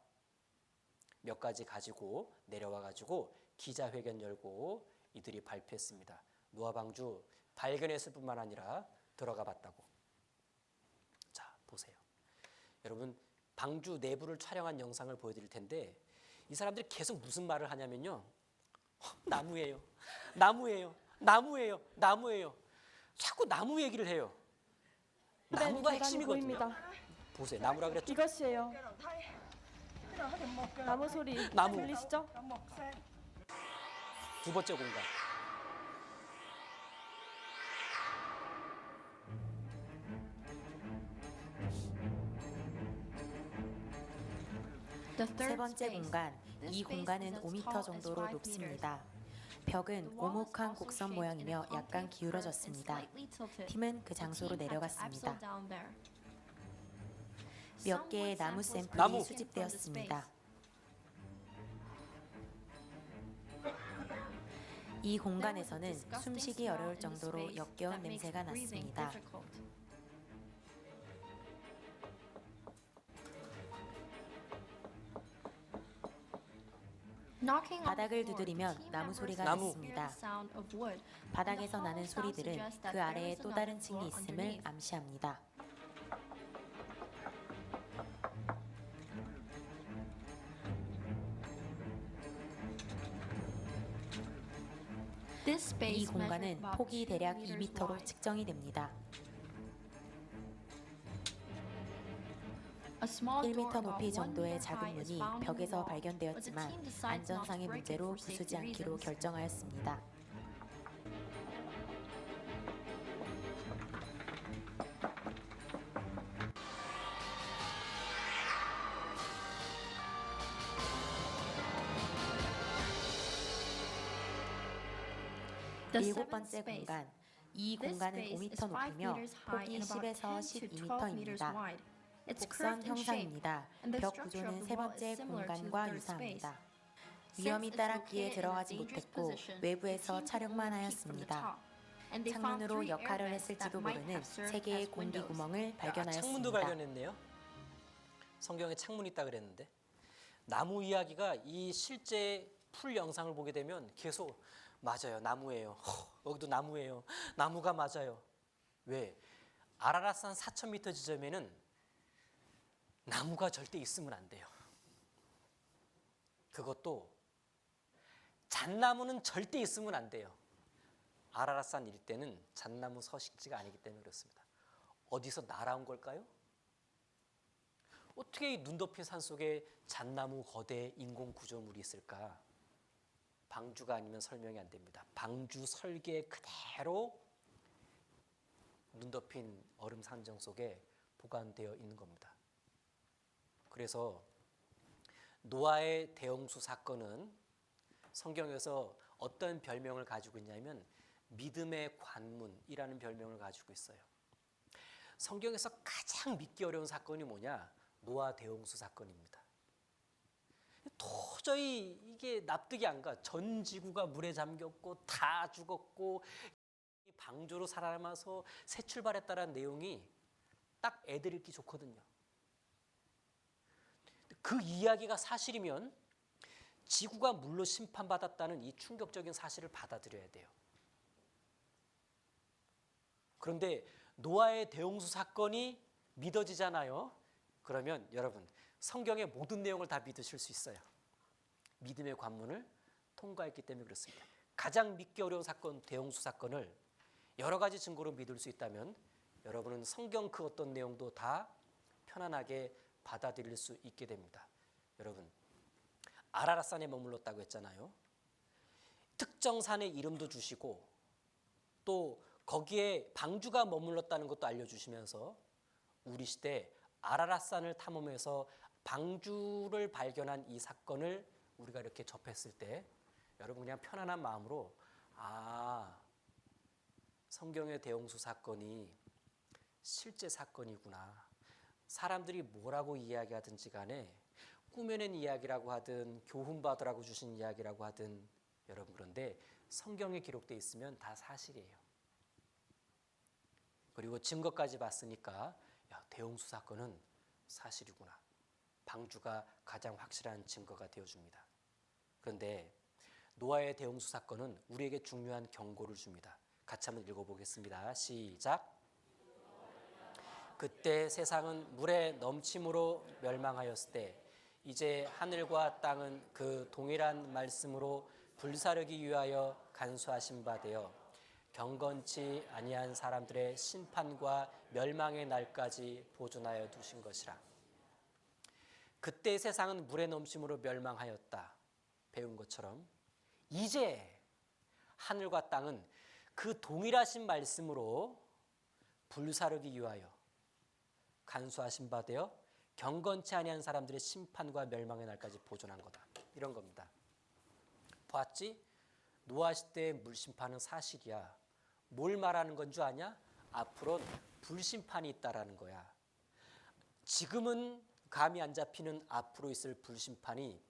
몇 가지 가지고 내려와 가지고 기자회견 열고 이들이 발표했습니다. 노아 방주 발견했을 뿐만 아니라 들어가 봤다고. 자, 보세요. 여러분, 방주 내부를 촬영한 영상을 보여드릴 텐데 이 사람들이 계속 무슨 말을 하냐면요. 나무예요. 나무예요. 나무예요. 나무예요. 자꾸 나무 얘기를 해요. 나무가 핵심이거든요. 보입니다. 보세요. 나무라 그랬죠? 이것이에요. 나무 소리 나무. 들리시죠? 두 번째 공간. 세 번째 공간, 이 공간은 5m 정도로 높습니다. 벽은 오목한 곡선 모양이며 약간 기울어졌습니다. 팀은 그 장소로 내려갔습니다. 몇 개의 나무 샘플이 나무. 수집되었습니다. 이 공간에서는 숨쉬기 어려울 정도로 역겨운 냄새가 났습니다. 바닥을 두드리면 나무 소리가 나무. 났습니다. 바닥에서 나는 소리들은 그 아래에 또 다른 층이 있음을 암시합니다. 이 공간은 폭이 대략 2m로 측정이 됩니다. 1m 높이 정도의 작은 문이 벽에서 발견되었지만 안전상의 문제로 부수지 않기로 결정하였습니다. 일곱 번째 공간. 이 공간은 5m 높이며 폭이 10에서 12m입니다. 곡선 형상입니다. 벽 구조는 세 번째 공간과 유사합니다. 위험이 따랐기에 들어가지 못했고 외부에서 촬영만 하였습니다. 창문으로 역할을 했을지도 모르는 세 개의 공기 구멍을 창문도 발견하였습니다. 발견했네요. 성경에 창문이 있다 그랬는데 나무 이야기가 이 실제 풀 영상을 보게 되면 계속 맞아요. 나무예요. 여기도 나무예요. 나무가 맞아요. 왜? 아라랏산 4,000m 지점에는 나무가 절대 있으면 안 돼요. 그것도 잣나무는 절대 있으면 안 돼요. 아라랏산 일대는 잣나무 서식지가 아니기 때문에 그렇습니다. 어디서 날아온 걸까요? 어떻게 이 눈 덮인 산 속에 잣나무 거대 인공 구조물이 있을까? 방주가 아니면 설명이 안 됩니다. 방주 설계 그대로 눈 덮인 얼음 산정 속에 보관되어 있는 겁니다. 그래서 노아의 대홍수 사건은 성경에서 어떤 별명을 가지고 있냐면 믿음의 관문이라는 별명을 가지고 있어요. 성경에서 가장 믿기 어려운 사건이 뭐냐? 노아 대홍수 사건입니다. 도저히 이게 납득이 안 가. 전 지구가 물에 잠겼고 다 죽었고 방주로 살아남아서 새 출발했다라는 내용이 딱 애들 읽기 좋거든요. 그 이야기가 사실이면 지구가 물로 심판받았다는 이 충격적인 사실을 받아들여야 돼요. 그런데 노아의 대홍수 사건이 믿어지잖아요. 그러면 여러분 성경의 모든 내용을 다 믿으실 수 있어요. 믿음의 관문을 통과했기 때문에 그렇습니다. 가장 믿기 어려운 사건, 대홍수 사건을 여러 가지 증거로 믿을 수 있다면 여러분은 성경 그 어떤 내용도 다 편안하게 받아들일 수 있게 됩니다. 여러분, 아라랏산에 머물렀다고 했잖아요. 특정 산의 이름도 주시고 또 거기에 방주가 머물렀다는 것도 알려주시면서 우리 시대 아라랏산을 탐험해서 방주를 발견한 이 사건을 우리가 이렇게 접했을 때 여러분 그냥 편안한 마음으로 성경의 대홍수 사건이 실제 사건이구나. 사람들이 뭐라고 이야기하든지 간에 꾸며낸 이야기라고 하든 교훈받으라고 주신 이야기라고 하든 여러분 그런데 성경에 기록되어 있으면 다 사실이에요. 그리고 증거까지 봤으니까 대홍수 사건은 사실이구나. 방주가 가장 확실한 증거가 되어줍니다. 그런데 노아의 대홍수 사건은 우리에게 중요한 경고를 줍니다. 같이 한번 읽어보겠습니다. 시작. 그때 세상은 물의 넘침으로 멸망하였을 때 이제 하늘과 땅은 그 동일한 말씀으로 불사르기 위하여 간수하신 바 되어 경건치 아니한 사람들의 심판과 멸망의 날까지 보존하여 두신 것이라. 그때 세상은 물의 넘침으로 멸망하였다. 배운 것처럼 이제 하늘과 땅은 그 동일하신 말씀으로 불사르기 위하여 간수하신 바 되어 경건치 아니한 사람들의 심판과 멸망의 날까지 보존한 거다. 이런 겁니다. 봤지? 노아 시대의 물심판은 사실이야. 뭘 말하는 건 줄 아냐? 앞으로는 불심판이 있다라는 거야. 지금은 감이 안 잡히는 앞으로 있을 불심판이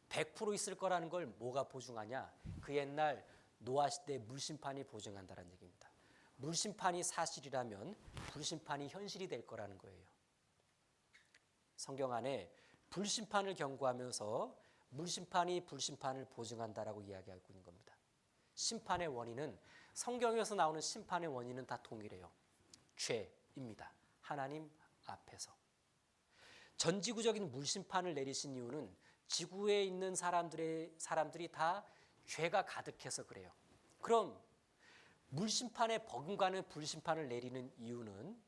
100% 있을 거라는 걸 뭐가 보증하냐? 그 옛날 노아 시대의 물심판이 보증한다는 얘기입니다. 물심판이 사실이라면 불심판이 현실이 될 거라는 거예요. 성경 안에 불심판을 경고하면서 물심판이 불심판을 보증한다라고 이야기하고 있는 겁니다. 심판의 원인은 성경에서 나오는 심판의 원인은 다 동일해요. 죄입니다. 하나님 앞에서. 전지구적인 물심판을 내리신 이유는 지구에 있는 사람들이 다 죄가 가득해서 그래요. 그럼 물심판에 버금가는 불심판을 내리는 이유는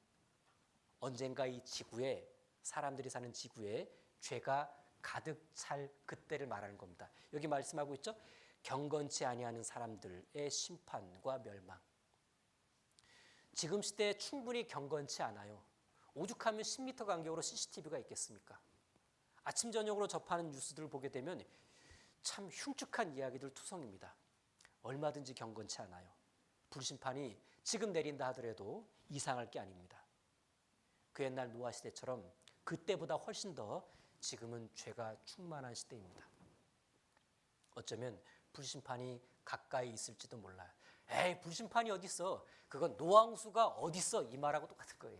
언젠가 이 지구에 사람들이 사는 지구에 죄가 가득 찰 그때를 말하는 겁니다. 여기 말씀하고 있죠. 경건치 아니하는 사람들의 심판과 멸망. 지금 시대에 충분히 경건치 않아요. 오죽하면 10m 간격으로 CCTV가 있겠습니까? 아침 저녁으로 접하는 뉴스들을 보게 되면 참 흉측한 이야기들 투성입니다. 얼마든지 경건치 않아요. 불심판이 지금 내린다 하더라도 이상할 게 아닙니다. 그 옛날 노아 시대처럼 그때보다 훨씬 더 지금은 죄가 충만한 시대입니다. 어쩌면 불심판이 가까이 있을지도 몰라요. 에이, 불심판이 어딨어? 그건 노아홍수가 어딨어? 이 말하고 똑같을 거예요.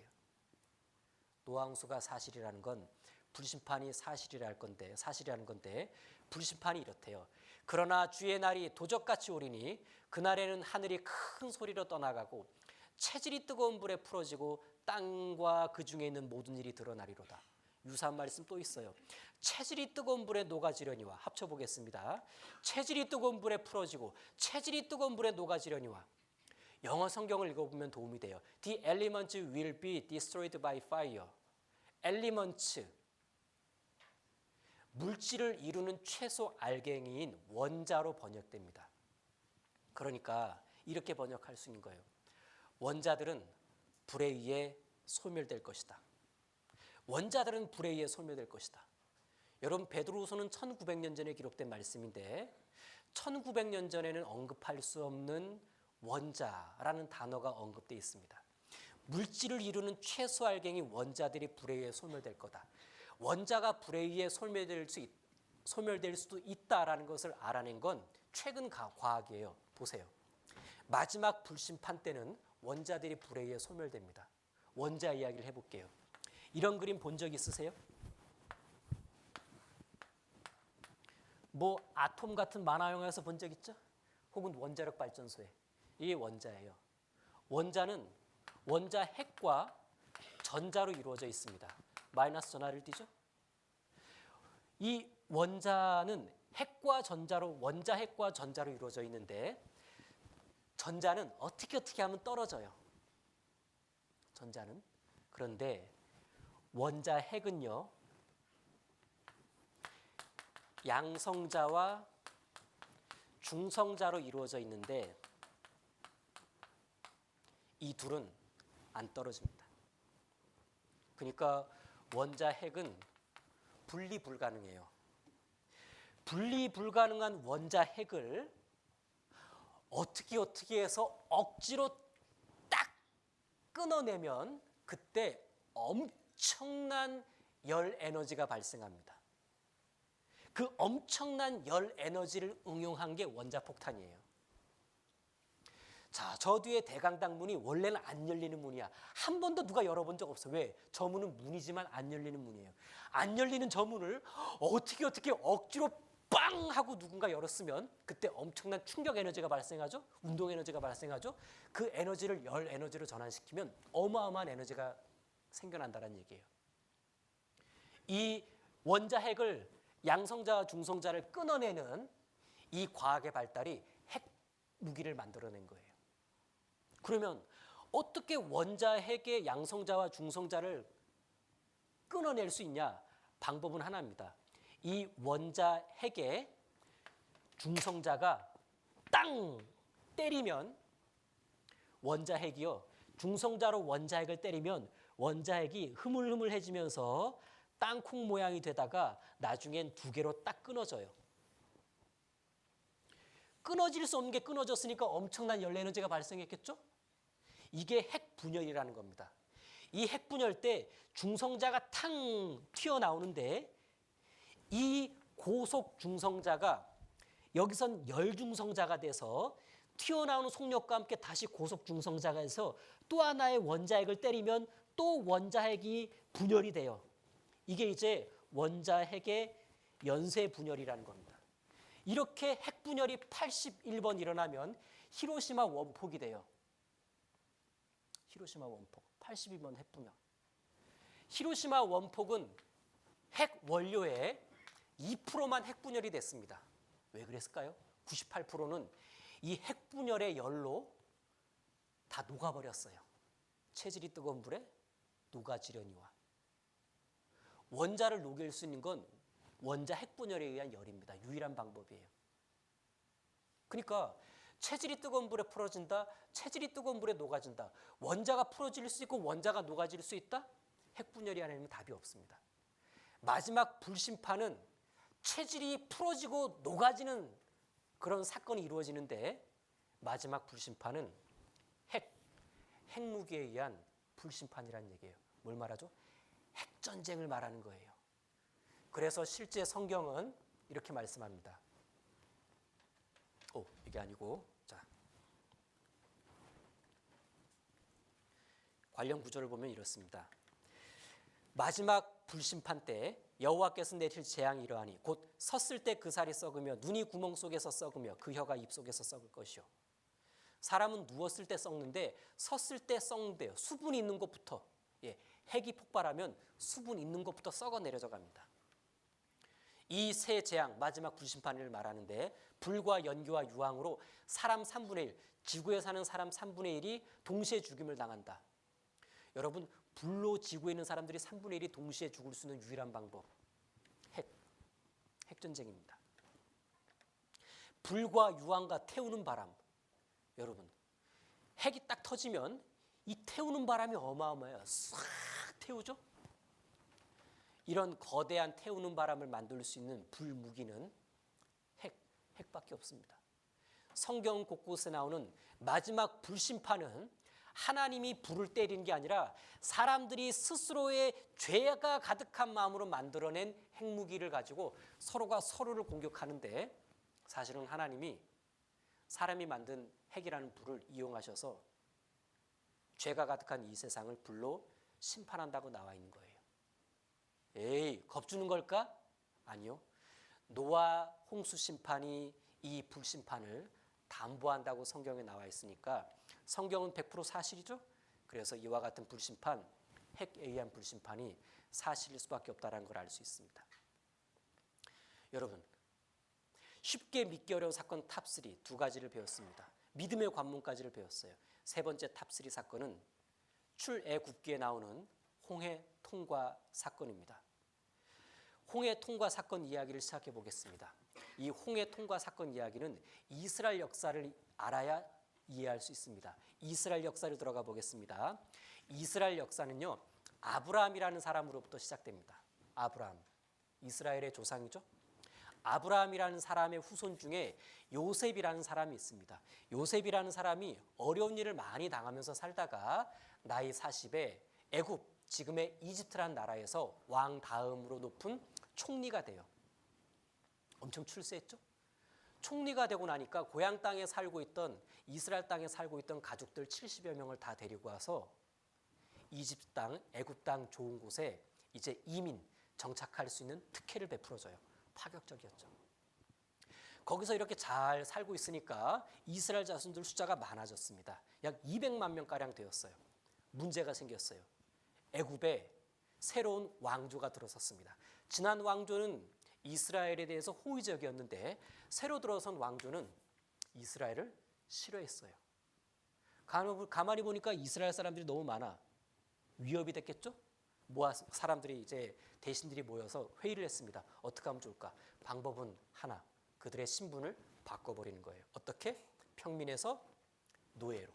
노아홍수가 사실이라는 건 불심판이 사실이라는 건데 불심판이 이렇대요. 그러나 주의 날이 도적같이 오리니 그날에는 하늘이 큰 소리로 떠나가고 체질이 뜨거운 불에 풀어지고 땅과 그 중에 있는 모든 일이 드러나리로다. 유사한 말씀 또 있어요. 체질이 뜨거운 불에 녹아지려니와. 합쳐보겠습니다. 체질이 뜨거운 불에 풀어지고 체질이 뜨거운 불에 녹아지려니와. 영어 성경을 읽어보면 도움이 돼요. The elements will be destroyed by fire. elements, 물질을 이루는 최소 알갱이인 원자로 번역됩니다. 그러니까 이렇게 번역할 수 있는 거예요. 원자들은 불에 의해 소멸될 것이다. 원자들은 불에 의해 소멸될 것이다. 여러분, 베드로후서는 1900년 전에 기록된 말씀인데 1900년 전에는 언급할 수 없는 원자라는 단어가 언급되어 있습니다. 물질을 이루는 최소 알갱이 원자들이 불에 의해 소멸될 거다. 원자가 불에 의해 소멸될 수도 있다라는 것을 알아낸 건 최근 과학이에요. 보세요. 마지막 불심판 때는 원자들이 불에 의해 소멸됩니다. 원자 이야기를 해볼게요. 이런 그림 본 적 있으세요? 뭐 아톰 같은 만화 영화에서 본 적 있죠? 혹은 원자력 발전소에. 이게 원자예요. 원자는 원자 핵과 전자로 이루어져 있습니다. 마이너스 전하를 띠죠? 이 원자는 핵과 전자로, 원자 핵과 전자로 이루어져 있는데 전자는 어떻게 하면 떨어져요. 전자는. 그런데 원자 핵은요, 양성자와 중성자로 이루어져 있는데 이 둘은 안 떨어집니다. 그러니까 원자 핵은 분리 불가능해요. 분리 불가능한 원자 핵을 어떻게 해서 억지로 딱 끊어내면 그때 엄청난 열 에너지가 발생합니다. 그 엄청난 열 에너지를 응용한 게 원자폭탄이에요. 자, 저 뒤에 대강당 문이 원래는 안 열리는 문이야. 한 번도 누가 열어본 적 없어. 왜? 저 문은 문이지만 안 열리는 문이에요. 안 열리는 저 문을 어떻게 억지로 빵 하고 누군가 열었으면 그때 엄청난 충격 에너지가 발생하죠. 운동 에너지가 발생하죠. 그 에너지를 열 에너지로 전환시키면 어마어마한 에너지가 생겨난다는 얘기예요. 이 원자 핵을 양성자와 중성자를 끊어내는 이 과학의 발달이 핵 무기를 만들어낸 거예요. 그러면 어떻게 원자 핵의 양성자와 중성자를 끊어낼 수 있냐? 방법은 하나입니다. 이 원자 핵의 중성자가 땅 때리면 원자 핵이요, 중성자로 원자 핵을 때리면 원자 핵이 흐물흐물해지면서 땅콩 모양이 되다가 나중엔 두 개로 딱 끊어져요. 끊어질 수 없는 게 끊어졌으니까 엄청난 열 에너지가 발생했겠죠? 이게 핵 분열이라는 겁니다. 이 핵 분열 때 중성자가 탕 튀어나오는데 이 고속 중성자가 여기선 열 중성자가 돼서 튀어나오는 속력과 함께 다시 고속 중성자가 해서 또 하나의 원자핵을 때리면 또 원자핵이 분열이 돼요. 이게 이제 원자핵의 연쇄 분열이라는 겁니다. 이렇게 핵 분열이 81번 일어나면 히로시마 원폭이 돼요. 히로시마 원폭, 82번 핵 분열. 히로시마 원폭은 핵 원료의 2%만 핵 분열이 됐습니다. 왜 그랬을까요? 98%는 이 핵 분열의 열로 다 녹아버렸어요. 체질이 뜨거운 불에 녹아지려니와. 원자를 녹일 수 있는 건 원자 핵 분열에 의한 열입니다. 유일한 방법이에요. 그러니까 체질이 뜨거운 불에 풀어진다. 체질이 뜨거운 불에 녹아진다. 원자가 풀어질 수 있고 원자가 녹아질 수 있다. 핵 분열이 아니면 답이 없습니다. 마지막 불심판은 체질이 풀어지고 녹아지는 그런 사건이 이루어지는데 마지막 불심판은 핵무기에 의한 불심판이라는 얘기예요. 뭘 말하죠? 핵전쟁을 말하는 거예요. 그래서 실제 성경은 이렇게 말씀합니다. 이게 아니고, 자, 관련 구절을 보면 이렇습니다. 마지막 불심판 때 여호와께서 내릴 재앙이 이러하니 곧 섰을 때 그 살이 썩으며 눈이 구멍 속에서 썩으며 그 혀가 입 속에서 썩을 것이요. 사람은 누웠을 때 썩는데 섰을 때 썩는데요. 수분이 있는 곳부터, 핵이 폭발하면 수분 있는 곳부터 썩어 내려져 갑니다. 이 세 재앙, 마지막 불심판을 말하는데 불과 연기와 유황으로 사람 3분의 1, 지구에 사는 사람 3분의 1이 동시에 죽임을 당한다. 여러분, 불로 지구에 있는 사람들이 3분의 1이 동시에 죽을 수 있는 유일한 방법, 핵전쟁입니다. 불과 유황과 태우는 바람, 여러분, 핵이 딱 터지면 이 태우는 바람이 어마어마해요. 싹 태우죠? 이런 거대한 태우는 바람을 만들 수 있는 불무기는 핵밖에 없습니다. 성경 곳곳에 나오는 마지막 불심판은 하나님이 불을 때리는 게 아니라 사람들이 스스로의 죄가 가득한 마음으로 만들어낸 핵무기를 가지고 서로가 서로를 공격하는데 사실은 하나님이 사람이 만든 핵이라는 불을 이용하셔서 죄가 가득한 이 세상을 불로 심판한다고 나와 있는 거예요. 에이, 겁주는 걸까? 아니요. 노아 홍수 심판이 이 불심판을 담보한다고 성경에 나와 있으니까 성경은 100% 사실이죠. 그래서 이와 같은 불심판, 핵에 의한 불심판이 사실일 수밖에 없다는 걸 알 수 있습니다. 여러분, 쉽게 믿기 어려운 사건 탑3 두 가지를 배웠습니다. 믿음의 관문까지를 배웠어요. 세 번째 탑3 사건은 출애굽기에 나오는 홍해 통과 사건입니다. 홍해 통과 사건 이야기를 시작해 보겠습니다. 이 홍해 통과 사건 이야기는 이스라엘 역사를 알아야 이해할 수 있습니다. 이스라엘 역사를 들어가 보겠습니다. 이스라엘 역사는요, 아브라함이라는 사람으로부터 시작됩니다. 아브라함, 이스라엘의 조상이죠. 아브라함이라는 사람의 후손 중에 요셉이라는 사람이 있습니다. 요셉이라는 사람이 어려운 일을 많이 당하면서 살다가 나이 40에 애굽, 지금의 이집트라는 나라에서 왕 다음으로 높은 총리가 돼요. 엄청 출세했죠? 총리가 되고 나니까 고향 땅에 살고 있던, 이스라엘 땅에 살고 있던 가족들 70여 명을 다 데리고 와서 이집트 땅, 애굽 땅 좋은 곳에 이제 이민, 정착할 수 있는 특혜를 베풀어줘요. 파격적이었죠. 거기서 이렇게 잘 살고 있으니까 이스라엘 자손들 숫자가 많아졌습니다. 약 200만 명가량 되었어요. 문제가 생겼어요. 애굽에 새로운 왕조가 들어섰습니다. 지난 왕조는 이스라엘에 대해서 호의적이었는데 새로 들어선 왕조는 이스라엘을 싫어했어요. 가만히 보니까 이스라엘 사람들이 너무 많아. 위협이 됐겠죠? 사람들이 이제 대신들이 모여서 회의를 했습니다. 어떻게 하면 좋을까? 방법은 하나. 그들의 신분을 바꿔버리는 거예요. 어떻게? 평민에서 노예로.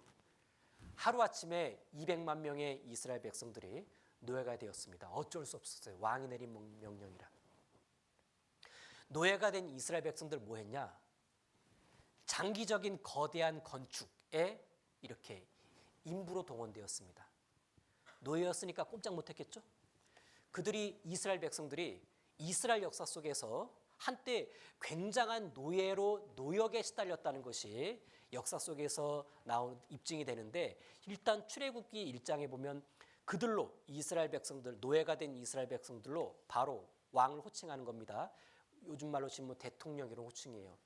하루아침에 200만 명의 이스라엘 백성들이 노예가 되었습니다. 어쩔 수 없었어요. 왕이 내린 명령이라. 노예가 된 이스라엘 백성들 뭐 했냐? 장기적인 거대한 건축에 이렇게 인부로 동원되었습니다. 노예였으니까 꼼짝 못했겠죠? 이스라엘 백성들이 이스라엘 역사 속에서 한때 굉장한 노예로 노역에 시달렸다는 것이 역사 속에서 나온 입증이 되는데 일단 출애굽기 1장에 보면 그들로 이스라엘 백성들, 노예가 된 이스라엘 백성들로 바로 왕을 호칭하는 겁니다. 요즘 말로 치면 뭐 대통령 이런 호칭이에요.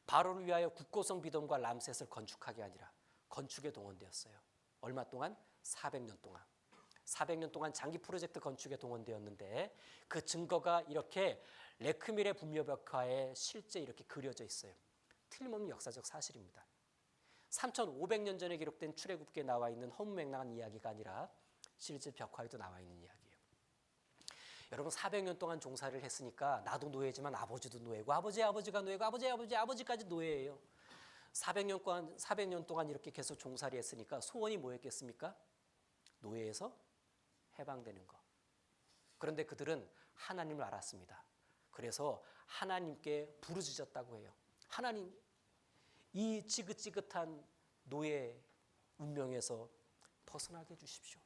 바로를 위하여 국고성 비돔과 람셋을 건축하게 아니라 건축에 동원되었어요. 얼마 동안? 400년 동안. 400년 동안 장기 프로젝트 건축에 동원되었는데 그 증거가 이렇게 레크밀의 분묘벽화에 실제 이렇게 그려져 있어요. 틀림없는 역사적 사실입니다. 3,500년 전에 기록된 출애굽기에 나와 있는 허무맹랑한 이야기가 아니라 실제 벽화에도 나와 있는 이야기예요. 여러분 400년 동안 종사를 했으니까 나도 노예지만 아버지도 노예고 아버지의 아버지가 노예고 아버지까지 노예예요. 400년 동안 이렇게 계속 종살이 했으니까 소원이 뭐였겠습니까? 노예에서 해방되는 것. 그런데 그들은 하나님을 알았습니다. 그래서 하나님께 부르짖었다고 해요. 하나님, 이 지긋지긋한 노예 운명에서 벗어나게 해주십시오.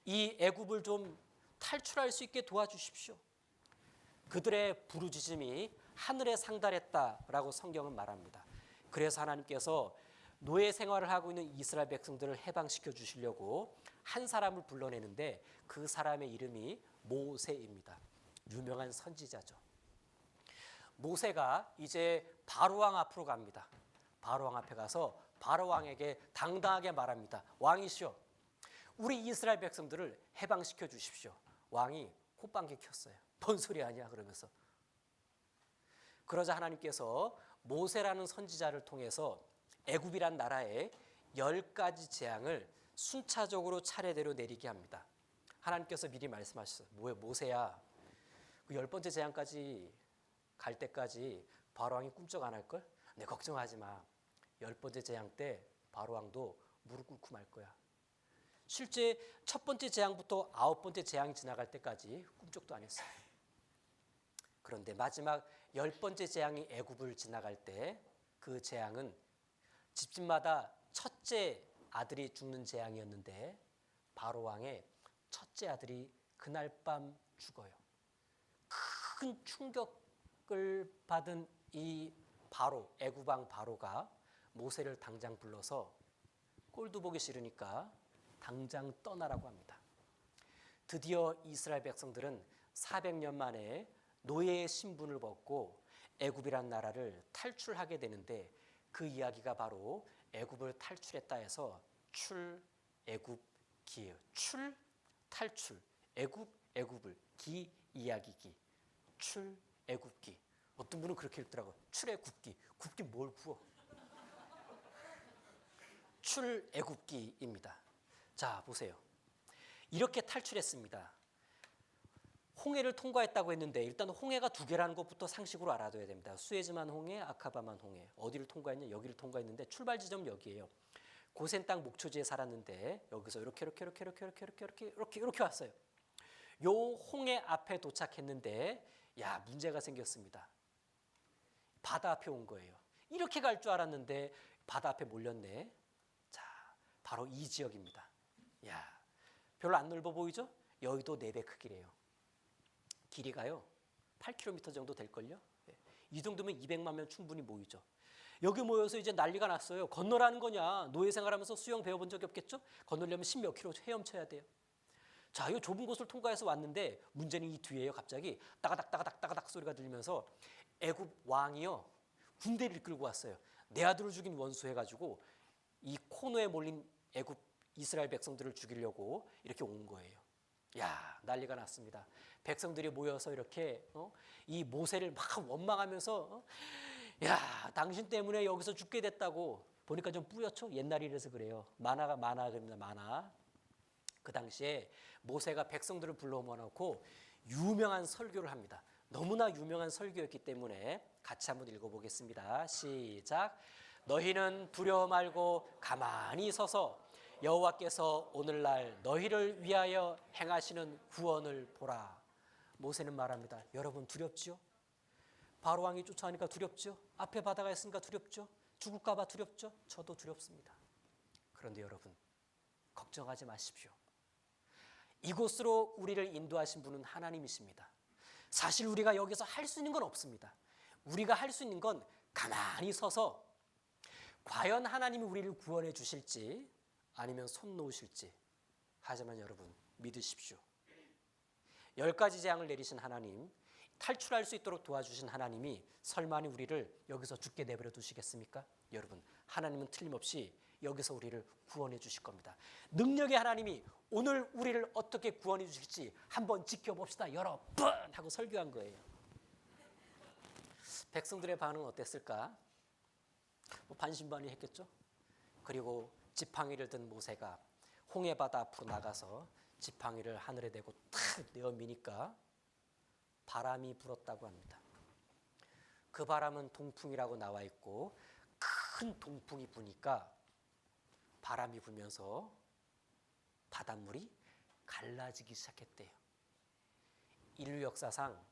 이 애굽을 좀 탈출할 수 있게 도와주십시오. 그들의 부르짖음이 하늘에 상달했다라고 성경은 말합니다. 그래서 하나님께서 노예 생활을 하고 있는 이스라엘 백성들을 해방시켜 주시려고 한 사람을 불러내는데 그 사람의 이름이 모세입니다. 유명한 선지자죠. 모세가 이제 바로왕 앞으로 갑니다. 바로왕 앞에 가서 바로왕에게 당당하게 말합니다. 왕이시여, 우리 이스라엘 백성들을 해방시켜 주십시오. 왕이 콧방귀 켰어요. 뭔 소리 아니야 그러면서. 그러자 하나님께서 모세라는 선지자를 통해서 애굽이란 나라에 10가지 재앙을 순차적으로 차례대로 내리게 합니다. 하나님께서 미리 말씀하셨어요. 모세야, 그 10번째 재앙까지 갈 때까지 바로왕이 꿈쩍 안 할걸? 네, 걱정하지 마. 10번째 재앙 때 바로왕도 무릎 꿇고 말 거야. 실제 첫 번째 재앙부터 9번째 재앙이 지나갈 때까지 꿈쩍도 안 했어요. 그런데 마지막 10번째 재앙이 애굽을 지나갈 때 그 재앙은 집집마다 첫째 아들이 죽는 재앙이었는데 바로왕의 첫째 아들이 그날 밤 죽어요. 큰 충격을 받은 이 바로 애굽왕 바로가 모세를 당장 불러서 꼴도 보기 싫으니까 당장 떠나라고 합니다. 드디어 이스라엘 백성들은 400년 만에 노예의 신분을 벗고 애굽이란 나라를 탈출하게 되는데 그 이야기가 바로 애굽을 탈출했다 해서 출애굽기예요. 탈출, 애굽을 기 이야기기, 출애굽기. 어떤 분은 그렇게 읽더라고요. 출애굽기, 굽기 뭘 구워? 출애굽기입니다. 자, 보세요. 이렇게 탈출했습니다. 홍해를 통과했다고 했는데 일단 홍해가 2개라는 것부터 상식으로 알아둬야 됩니다. 수에즈만 홍해, 아카바만 홍해. 어디를 통과했냐? 여기를 통과했는데 출발 지점 여기예요. 고센 땅 목초지에 살았는데 여기서 이렇게 왔어요. 요 홍해 앞에 도착했는데 야, 문제가 생겼습니다. 바다 앞에 온 거예요. 이렇게 갈 줄 알았는데 바다 앞에 몰렸네. 자, 바로 이 지역입니다. 야, 별로 안 넓어 보이죠? 여의도 4배 크기래요. 길이가요 8km 정도 될걸요. 이 정도면 200만 명 충분히 모이죠. 여기 모여서 이제 난리가 났어요. 건너라는 거냐? 노예 생활하면서 수영 배워본 적이 없겠죠? 건너려면 10몇 킬로 헤엄쳐야 돼요. 자, 이 좁은 곳을 통과해서 왔는데 문제는 이 뒤에요. 갑자기 따가닥 소리가 들리면서 애굽 왕이요 군대를 끌고 왔어요. 내 아들을 죽인 원수 해가지고 이 코너에 몰린 애굽 이스라엘 백성들을 죽이려고 이렇게 온 거예요. 야, 난리가 났습니다. 백성들이 모여서 이렇게 이 모세를 막 원망하면서 야, 당신 때문에 여기서 죽게 됐다고. 보니까 좀 뿌옇죠? 옛날이라서 그래요. 만화입니다. 만화. 그 당시에 모세가 백성들을 불러 모아놓고 유명한 설교를 합니다. 너무나 유명한 설교였기 때문에 같이 한번 읽어보겠습니다. 시작. 너희는 두려워 말고 가만히 서서 여호와께서 오늘날 너희를 위하여 행하시는 구원을 보라. 모세는 말합니다. 여러분 두렵지요? 바로왕이 쫓아오니까 두렵죠? 앞에 바다가 있으니까 두렵죠? 죽을까 봐 두렵죠? 저도 두렵습니다. 그런데 여러분 걱정하지 마십시오. 이곳으로 우리를 인도하신 분은 하나님이십니다. 사실 우리가 여기서 할 수 있는 건 없습니다. 우리가 할 수 있는 건 가만히 서서 과연 하나님이 우리를 구원해 주실지 아니면 손 놓으실지. 하지만 여러분 믿으십시오. 10가지 재앙을 내리신 하나님, 탈출할 수 있도록 도와주신 하나님이 설마니 우리를 여기서 죽게 내버려 두시겠습니까? 여러분, 하나님은 틀림없이 여기서 우리를 구원해 주실 겁니다. 능력의 하나님이 오늘 우리를 어떻게 구원해 주실지 한번 지켜봅시다. 여러분 하고 설교한 거예요. 백성들의 반응은 어땠을까? 뭐 반신반의했겠죠. 그리고 지팡이를 든 모세가 홍해바다 앞으로 나가서 지팡이를 하늘에 대고 탁 내어 미니까 바람이 불었다고 합니다. 그 바람은 동풍이라고 나와 있고 큰 동풍이 부니까 바람이 불면서 바닷물이 갈라지기 시작했대요. 인류 역사상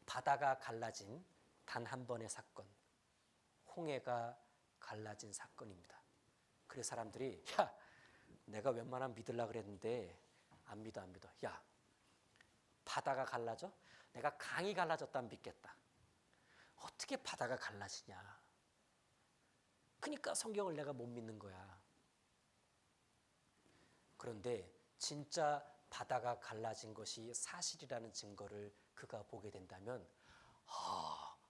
바다가 갈라진 단 한 번의 사건, 홍해가 갈라진 사건입니다. 그래서 사람들이 야, 내가 웬만하면 믿으려고 그랬는데 안 믿어. 야, 바다가 갈라져? 내가 강이 갈라졌다면 믿겠다. 어떻게 바다가 갈라지냐? 그러니까 성경을 내가 못 믿는 거야. 그런데 진짜 바다가 갈라진 것이 사실이라는 증거를 그가 보게 된다면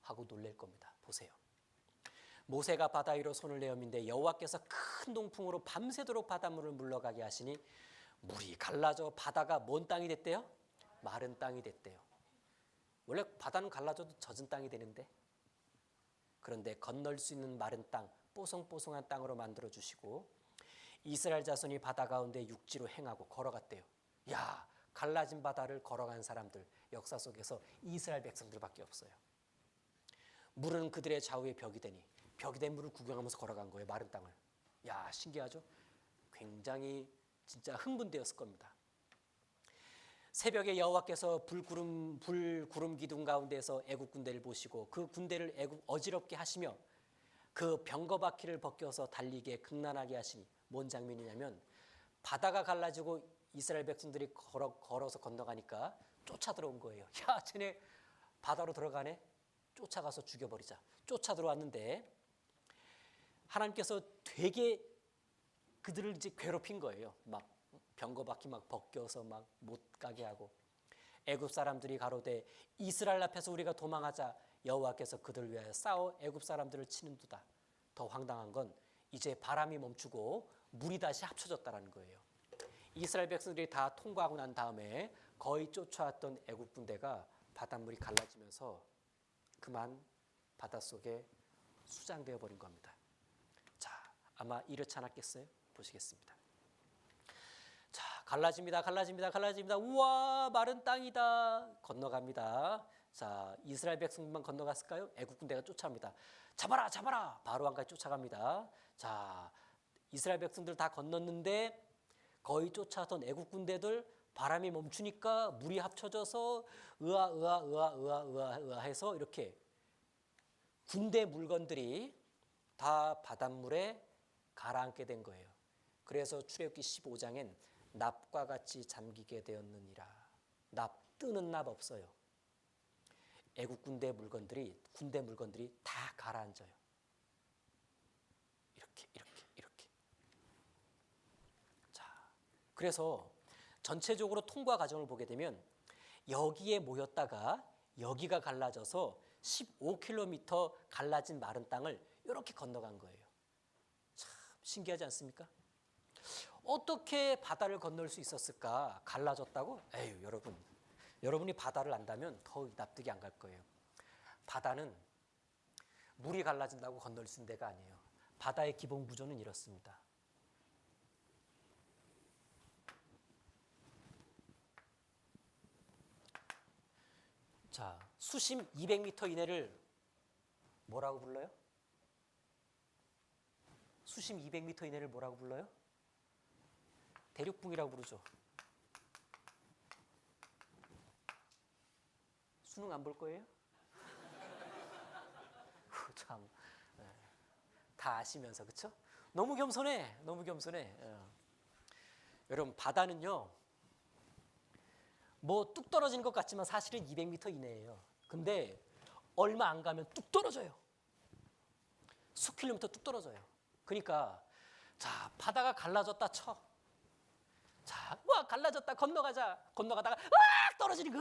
하고 놀랄 겁니다. 보세요. 모세가 바다 위로 손을 내어민데 여호와께서 큰 동풍으로 밤새도록 바닷물을 물러가게 하시니 물이 갈라져 바다가 뭔 땅이 됐대요? 마른 땅이 됐대요. 원래 바다는 갈라져도 젖은 땅이 되는데, 그런데 건널 수 있는 마른 땅, 뽀송뽀송한 땅으로 만들어 주시고 이스라엘 자손이 바다 가운데 육지로 행하고 걸어갔대요. 야, 갈라진 바다를 걸어간 사람들 역사 속에서 이스라엘 백성들밖에 없어요. 물은 그들의 좌우에 벽이 되니 벽이 된 물을 구경하면서 걸어간 거예요. 마른 땅을. 야, 신기하죠? 굉장히 진짜 흥분되었을 겁니다. 새벽에 여호와께서 불구름 기둥 가운데서 애굽 군대를 보시고 그 군대를 어지럽게 하시며 그 병거바퀴를 벗겨서 달리게 극난하게 하시니 뭔 장면이냐면 바다가 갈라지고 이스라엘 백성들이 걸어서 건너가니까 쫓아 들어온 거예요. 야, 쟤네 바다로 들어가네. 쫓아가서 죽여버리자. 쫓아 들어왔는데 하나님께서 되게 그들을 이제 괴롭힌 거예요. 막 병거바퀴 막 벗겨서 막 못 가게 하고 애굽 사람들이 가로되 이스라엘 앞에서 우리가 도망하자 여호와께서 그들을 위하여 싸워 애굽 사람들을 치는도다. 더 황당한 건 이제 바람이 멈추고 물이 다시 합쳐졌다라는 거예요. 이스라엘 백성들이 다 통과하고 난 다음에 거의 쫓아왔던 애굽 군대가 바닷물이 갈라지면서 그만 바닷속에 수장되어 버린 겁니다. 자, 아마 이렇지 않았겠어요? 보시겠습니다. 자, 갈라집니다. 우와, 마른 땅이다. 건너갑니다. 자, 이스라엘 백성만 건너갔을까요? 애국 군대가 쫓아옵니다. 잡아라. 바로 왕까지 쫓아갑니다. 자, 이스라엘 백성들 다 건넜는데 거의 쫓아왔던 애국 군대들 바람이 멈추니까 물이 합쳐져서 으아 해서 이렇게 군대 물건들이 다 바닷물에 가라앉게 된 거예요. 그래서 출애굽기 15장엔 납과 같이 잠기게 되었느니라. 뜨는 납 없어요. 애국 군대 물건들이 다 가라앉아요. 이렇게. 자, 그래서 전체적으로 통과 과정을 보게 되면 여기에 모였다가 여기가 갈라져서 15km 갈라진 마른 땅을 이렇게 건너간 거예요. 참 신기하지 않습니까? 어떻게 바다를 건널 수 있었을까? 갈라졌다고? 에휴, 여러분이 바다를 안다면 더 납득이 안 갈 거예요. 바다는 물이 갈라진다고 건널 수 있는 데가 아니에요. 바다의 기본 구조는 이렇습니다. 자, 수심 200m 이내를 뭐라고 불러요? 수심 200m 이내를 뭐라고 불러요? 대륙붕이라고 부르죠. 수능 안 볼 거예요? 참, 다 아시면서, 그렇죠? 너무 겸손해. 여러분, 바다는요, 뭐 뚝 떨어지는 것 같지만 사실은 200m 이내예요. 근데 얼마 안 가면 뚝 떨어져요. 수킬로미터 뚝 떨어져요. 그러니까 자, 바다가 갈라졌다 쳐. 자, 와, 갈라졌다, 건너가다가 으악 떨어지는 거.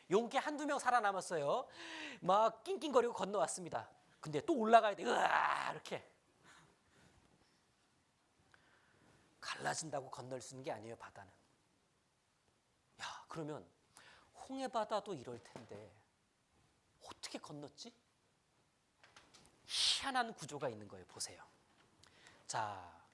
용기 한두 명 살아남았어요. 막 낑낑거리고 건너왔습니다. 근데 또 올라가야 돼. 으아 이렇게. 갈라진다고 건널 수 있는 게 아니에요, 바다는. 야, 그러면 홍해바다도 이럴 텐데 어떻게 건넜지? 희한한 구조가 있는 거예요. 보세요. 자,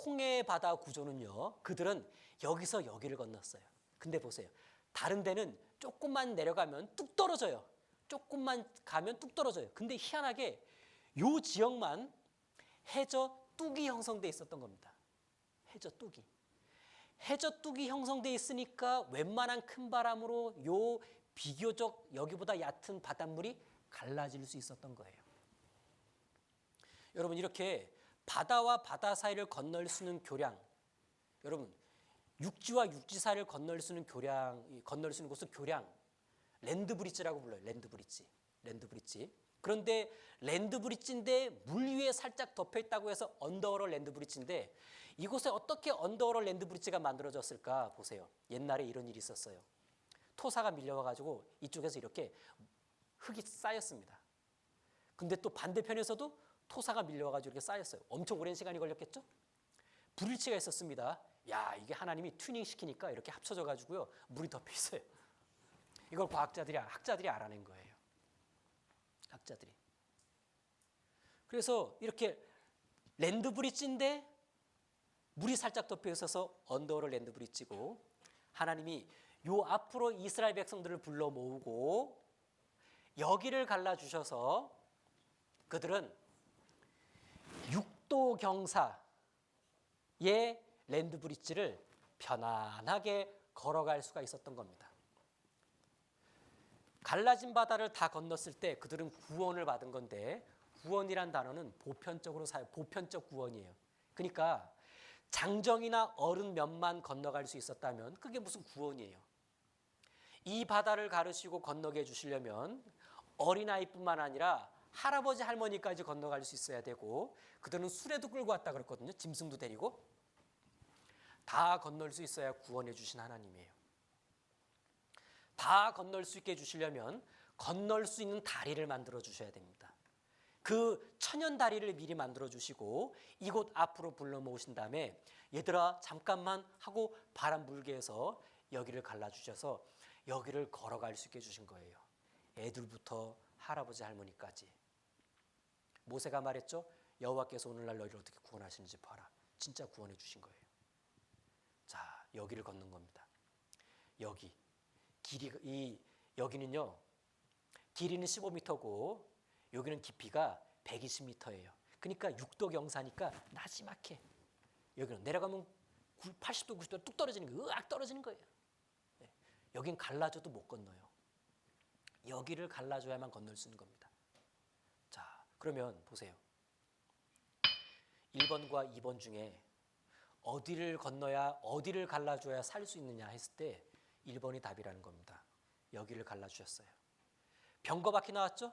홍해바다 구조는요. 그들은 여기서 여기를 건넜어요. 근데 보세요. 다른 데는 조금만 내려가면 뚝 떨어져요. 조금만 가면 뚝 떨어져요. 근데 희한하게 요 지역만 해저 뚝이 형성돼 있었던 겁니다. 해저 뚝이. 해저 뚝이 형성돼 있으니까 웬만한 큰 바람으로 요 비교적 여기보다 얕은 바닷물이 갈라질 수 있었던 거예요. 여러분 이렇게 바다와 바다 사이를 건널 수 있는 교량, 여러분 육지와 육지 사이를 건널 수 있는 교량, 건널 수 있는 곳을 교량, 랜드브리지라고 불러요. 랜드브리지. 그런데 랜드브리지인데 물 위에 살짝 덮여 있다고 해서 언더워러 랜드브리지인데 이곳에 어떻게 언더워러 랜드브리지가 만들어졌을까 보세요. 옛날에 이런 일이 있었어요. 토사가 밀려와가지고 이쪽에서 이렇게 흙이 쌓였습니다. 근데 또 반대편에서도 토사가 밀려와가지고 이렇게 쌓였어요. 엄청 오랜 시간이 걸렸겠죠? 불일치가 있었습니다. 야, 이게 하나님이 튜닝 시키니까 이렇게 합쳐져가지고요 물이 덮여 있어요. 이걸 학자들이 알아낸 거예요. 학자들이. 그래서 이렇게 랜드브리지인데 물이 살짝 덮여 있어서 언더워러 랜드브리지고 하나님이 요 앞으로 이스라엘 백성들을 불러 모으고 여기를 갈라주셔서 그들은 6도 경사의 랜드브리지를 편안하게 걸어갈 수가 있었던 겁니다. 갈라진 바다를 다 건넜을 때 그들은 구원을 받은 건데 구원이란 단어는 보편적 구원이에요. 그러니까 장정이나 어른 몇만 건너갈 수 있었다면 그게 무슨 구원이에요. 이 바다를 가르시고 건너게 해주시려면 어린아이뿐만 아니라 할아버지 할머니까지 건너갈 수 있어야 되고 그들은 수레도 끌고 왔다 그랬거든요. 짐승도 데리고. 다 건널 수 있어야 구원해 주신 하나님이에요. 다 건널 수 있게 해주시려면 건널 수 있는 다리를 만들어 주셔야 됩니다. 그 천연 다리를 미리 만들어 주시고 이곳 앞으로 불러 모으신 다음에 얘들아 잠깐만 하고 바람 불게 해서 여기를 갈라주셔서 여기를 걸어갈 수 있게 해주신 거예요. 애들부터 할아버지 할머니까지. 모세가 말했죠. 여호와께서 오늘날 너희를 어떻게 구원하시는지 봐라. 진짜 구원해 주신 거예요. 자, 여기를 걷는 겁니다. 여기는요. 길이는 15m고 여기는 깊이가 120m예요. 그러니까 6도 경사니까 나지막해. 여기는 내려가면 80도, 90도 뚝 떨어지는 거예요. 으악 떨어지는 거예요. 네. 여긴 갈라줘도 못 건너요. 여기를 갈라줘야만 건널 수 있는 겁니다. 자, 그러면 보세요. 1번과 2번 중에 어디를 건너야 어디를 갈라줘야 살 수 있느냐 했을 때 1번이 답이라는 겁니다. 여기를 갈라주셨어요. 병거 바퀴 나왔죠?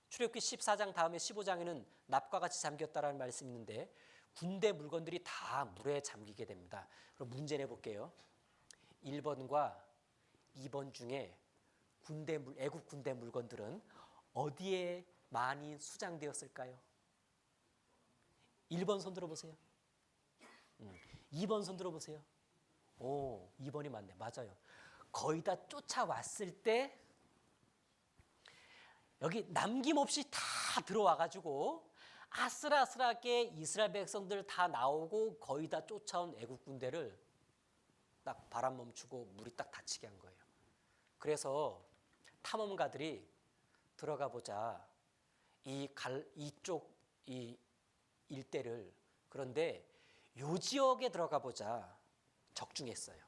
출애굽기 14장 다음에 15장에는 납과 같이 잠겼다라는 말씀이 있는데 군대 물건들이 다 물에 잠기게 됩니다. 그럼 문제 내볼게요. 1번과 2번 중에 애국 군대 물건들은 어디에 많이 수장되었을까요? 1번 손 들어보세요. 2번 손 들어보세요. 오, 2번이 맞네. 맞아요. 거의 다 쫓아왔을 때 여기 남김없이 다 들어와가지고 아슬아슬하게 이스라엘 백성들 다 나오고 거의 다 쫓아온 애국 군대를 딱 바람 멈추고 물이 딱 닫히게 한 거예요. 그래서 탐험가들이 들어가 보자 이쪽 일대를 그런데 요 지역에 들어가 보자 적중했어요.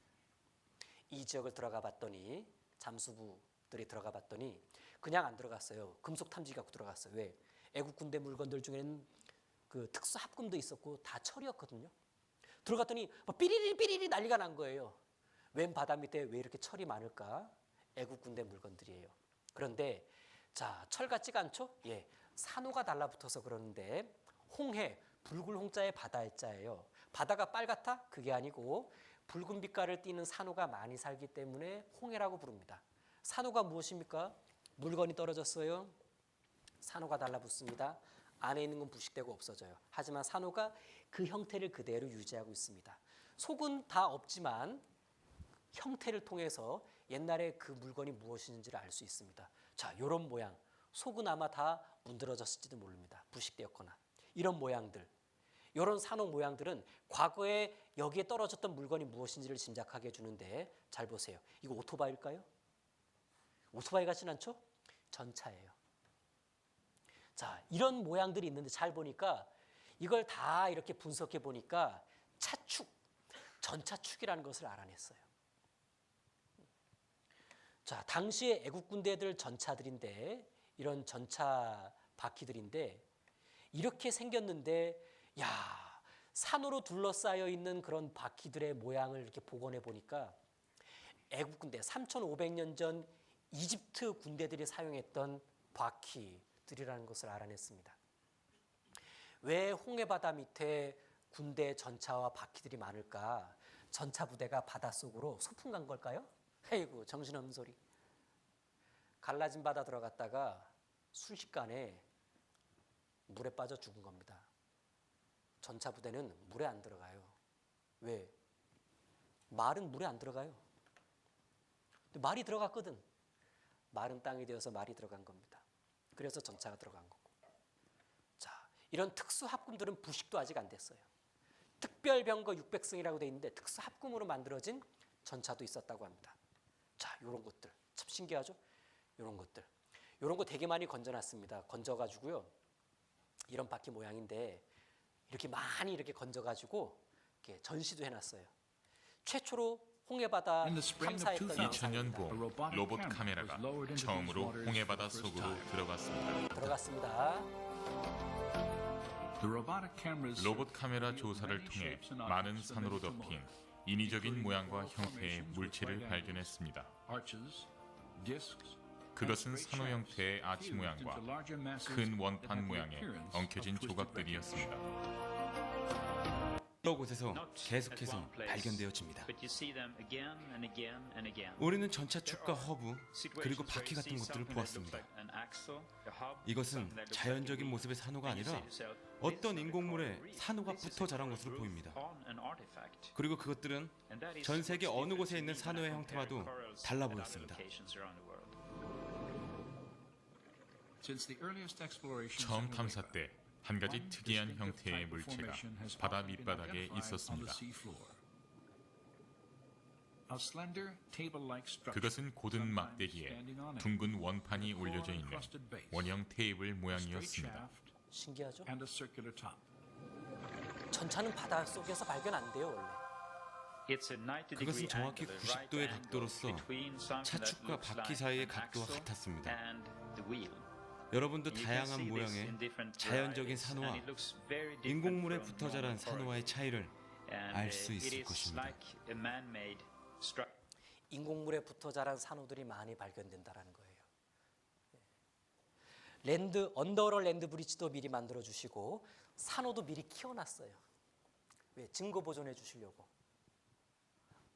이 지역을 들어가 봤더니 잠수부들이 들어가 봤더니 그냥 안 들어갔어요. 금속 탐지 갖고 들어갔어요. 왜? 애국 군대 물건들 중에는 그 특수 합금도 있었고 다 철이었거든요. 들어갔더니 막 삐리리 난리가 난 거예요. 웬 바다 밑에 왜 이렇게 철이 많을까? 애국 군대 물건들이에요. 그런데 자, 철 같지가 않죠? 예, 산호가 달라붙어서 그러는데 홍해, 붉은 홍자의 바다의 자예요. 바다가 빨갛다? 그게 아니고 붉은 빛깔을 띠는 산호가 많이 살기 때문에 홍해라고 부릅니다. 산호가 무엇입니까? 물건이 떨어졌어요. 산호가 달라붙습니다. 안에 있는 건 부식되고 없어져요. 하지만 산호가 그 형태를 그대로 유지하고 있습니다. 속은 다 없지만 형태를 통해서 옛날에 그 물건이 무엇인지를 알 수 있습니다. 자, 이런 모양. 속은 아마 다 문드러졌을지도 모릅니다. 부식되었거나. 이런 모양들. 이런 산호 모양들은 과거에 여기에 떨어졌던 물건이 무엇인지를 짐작하게 해주는데 잘 보세요. 이거 오토바이일까요? 오토바이 같진 않죠? 전차예요. 자, 이런 모양들이 있는데 잘 보니까 이걸 다 이렇게 분석해 보니까 차축, 전차축이라는 것을 알아냈어요. 자, 당시에 애국 군대들 전차들인데 이런 전차 바퀴들인데 이렇게 생겼는데 야, 산으로 둘러싸여 있는 그런 바퀴들의 모양을 이렇게 복원해 보니까 애국 군대 3,500년 전 이집트 군대들이 사용했던 바퀴들이라는 것을 알아냈습니다. 왜 홍해바다 밑에 군대 전차와 바퀴들이 많을까? 전차 부대가 바닷속으로 소풍 간 걸까요? 아이고, 정신없는 소리. 갈라진 바다 들어갔다가 순식간에 물에 빠져 죽은 겁니다. 전차 부대는 물에 안 들어가요. 왜? 말은 물에 안 들어가요. 근데 말이 들어갔거든. 마른 땅이 되어서 말이 들어간 겁니다. 그래서 전차가 들어간 거고. 자, 이런 특수 합금들은 부식도 아직 안 됐어요. 특별병거 600승이라고 돼 있는데 특수 합금으로 만들어진 전차도 있었다고 합니다. 자, 이런 것들 참 신기하죠? 이런 것들, 이런 거 되게 많이 건져놨습니다. 건져가지고요, 이런 바퀴 모양인데 이렇게 많이 이렇게 건져가지고 이렇게 전시도 해놨어요. 최초로 홍해바다 탐사했던 2000년 봄 로봇 카메라가 처음으로 홍해바다 속으로 들어갔습니다. 로봇 카메라 조사를 통해 많은 산으로 덮인 인위적인 모양과 형태의 물체를 발견했습니다. 그것은 산호 형태의 아치 모양과 큰 원판 모양의 엉켜진 조각들이었습니다. 여러 곳에서 계속해서 발견되어집니다. 우리는 전차축과 허브 그리고 바퀴 같은 것들을 보았습니다. 이것은 자연적인 모습의 산호가 아니라 어떤 인공물에 산호가 붙어 자란 것으로 보입니다. 그리고 그것들은 전 세계 어느 곳에 있는 산호의 형태와도 달라 보였습니다. 처음 탐사 때 한 가지 특이한 형태의 물체가 바다 밑바닥에 있었습니다. 그것은 고든 막대기에 둥근 원판이 올려져 있는 원형 테이블 모양이었습니다. 신기하죠? 전차는 바다 속에서 발견 안 돼요, 원래. 그것은 정확히 90도의 각도로서 차축과 바퀴 사이의 각도와 같았습니다. 여러분도 다양한 모양의 자연적인 산호와 인공물에 붙어 자란 산호와의 차이를 알 수 있을 것입니다. 인공물에 붙어 자란 산호들이 많이 발견된다는 거예요. 언더워터 랜드 브릿지도 미리 만들어 주시고 산호도 미리 키워놨어요. 왜? 증거 보존해 주시려고.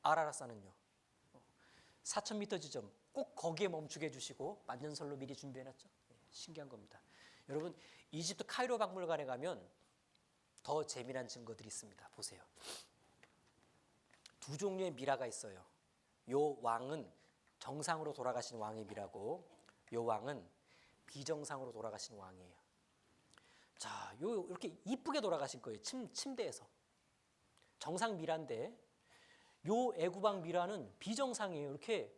아라라산은요. 4,000m 지점 꼭 거기에 멈추게 해주시고 만년설로 미리 준비해놨죠. 신기한 겁니다. 여러분, 이집트 카이로 박물관에 가면 더 재미난 증거들이 있습니다. 보세요. 두 종류의 미라가 있어요. 요 왕은 정상으로 돌아가신 왕의 미라고, 요 왕은 비정상으로 돌아가신 왕이에요. 자, 요 이렇게 이쁘게 돌아가신 거예요. 침대에서. 정상 미라인데 요 애구방 미라는 비정상이에요. 이렇게